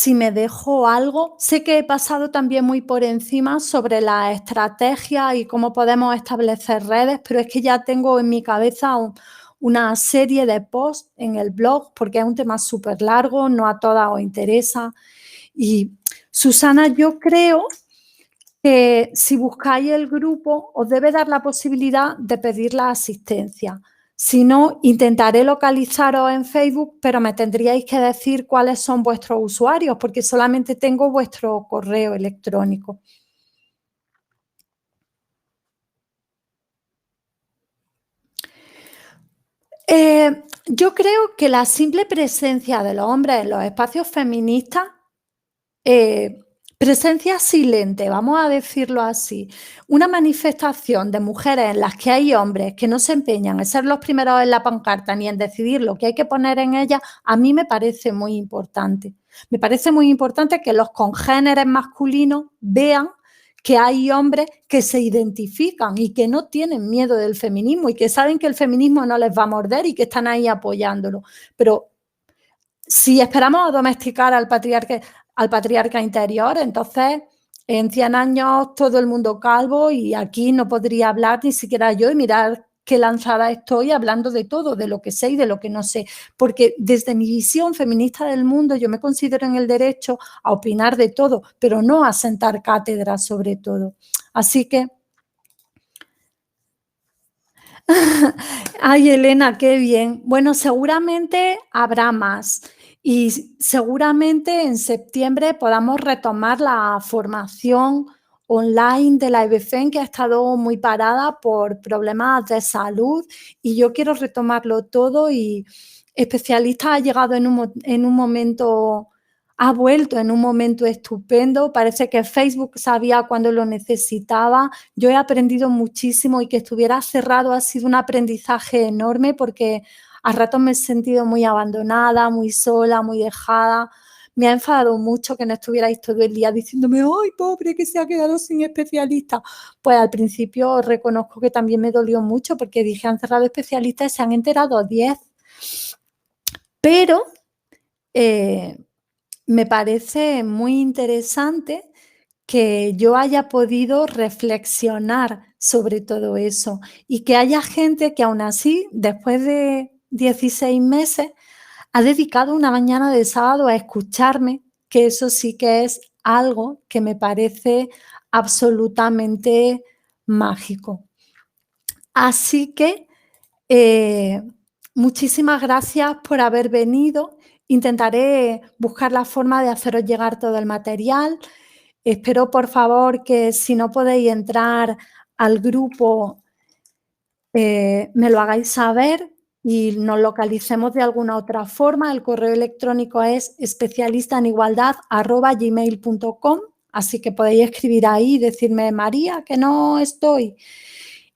me dejo algo. Sé que he pasado también muy por encima sobre la estrategia y cómo podemos establecer redes, pero es que ya tengo en mi cabeza una serie de posts en el blog, porque es un tema súper largo, no a todas os interesa. Y Susana, yo creo que si buscáis el grupo os debe dar la posibilidad de pedir la asistencia. Si no, intentaré localizaros en Facebook, pero me tendríais que decir cuáles son vuestros usuarios, porque solamente tengo vuestro correo electrónico. Yo creo que la simple presencia de los hombres en los espacios feministas, eh, presencia silente, vamos a decirlo así, una manifestación de mujeres en las que hay hombres que no se empeñan en ser los primeros en la pancarta ni en decidir lo que hay que poner en ella, a mí me parece muy importante. Me parece muy importante que los congéneres masculinos vean que hay hombres que se identifican y que no tienen miedo del feminismo y que saben que el feminismo no les va a morder y que están ahí apoyándolo. Pero si esperamos a domesticar al patriarca interior, entonces en 100 años todo el mundo calvo y aquí no podría hablar ni siquiera yo y mirar qué lanzada estoy hablando de todo, de lo que sé y de lo que no sé. Porque desde mi visión feminista del mundo yo me considero en el derecho a opinar de todo, pero no a sentar cátedra sobre todo. Así que ay, Elena, qué bien. Bueno, seguramente habrá más y seguramente en septiembre podamos retomar la formación online de la EBFEM, que ha estado muy parada por problemas de salud, y yo quiero retomarlo todo y especialista ha llegado en un momento, ha vuelto en un momento estupendo. Parece que Facebook sabía cuando lo necesitaba. Yo he aprendido muchísimo y que estuviera cerrado ha sido un aprendizaje enorme porque a ratos me he sentido muy abandonada, muy sola, muy dejada. Me ha enfadado mucho que no estuvierais todo el día diciéndome, ¡ay, pobre, que se ha quedado sin especialista! Pues al principio reconozco que también me dolió mucho porque dije, han cerrado especialistas y se han enterado 10. Pero me parece muy interesante que yo haya podido reflexionar sobre todo eso y que haya gente que aún así, después de 16 meses, ha dedicado una mañana de sábado a escucharme, que eso sí que es algo que me parece absolutamente mágico. Así que eh, muchísimas gracias por haber venido. Intentaré buscar la forma de haceros llegar todo el material. Espero, por favor, que si no podéis entrar al grupo, me lo hagáis saber y nos localicemos de alguna otra forma. El correo electrónico es especialistaenigualdad@gmail.com, así que podéis escribir ahí y decirme, María, que no estoy.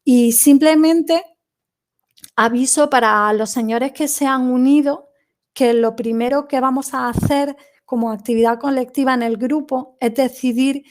Y simplemente aviso para los señores que se han unido que lo primero que vamos a hacer como actividad colectiva en el grupo es decidir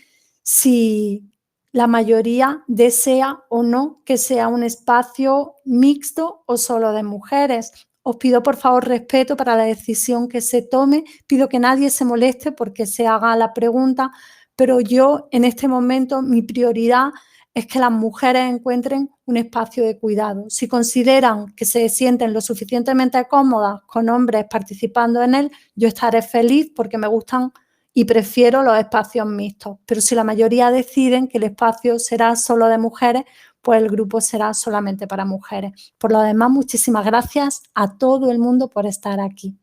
si la mayoría desea o no que sea un espacio mixto o solo de mujeres. Os pido por favor respeto para la decisión que se tome, pido que nadie se moleste porque se haga la pregunta, pero yo en este momento mi prioridad es que las mujeres encuentren un espacio de cuidado. Si consideran que se sienten lo suficientemente cómodas con hombres participando en él, yo estaré feliz porque me gustan y prefiero los espacios mixtos. Pero si la mayoría deciden que el espacio será solo de mujeres, pues el grupo será solamente para mujeres. Por lo demás, muchísimas gracias a todo el mundo por estar aquí.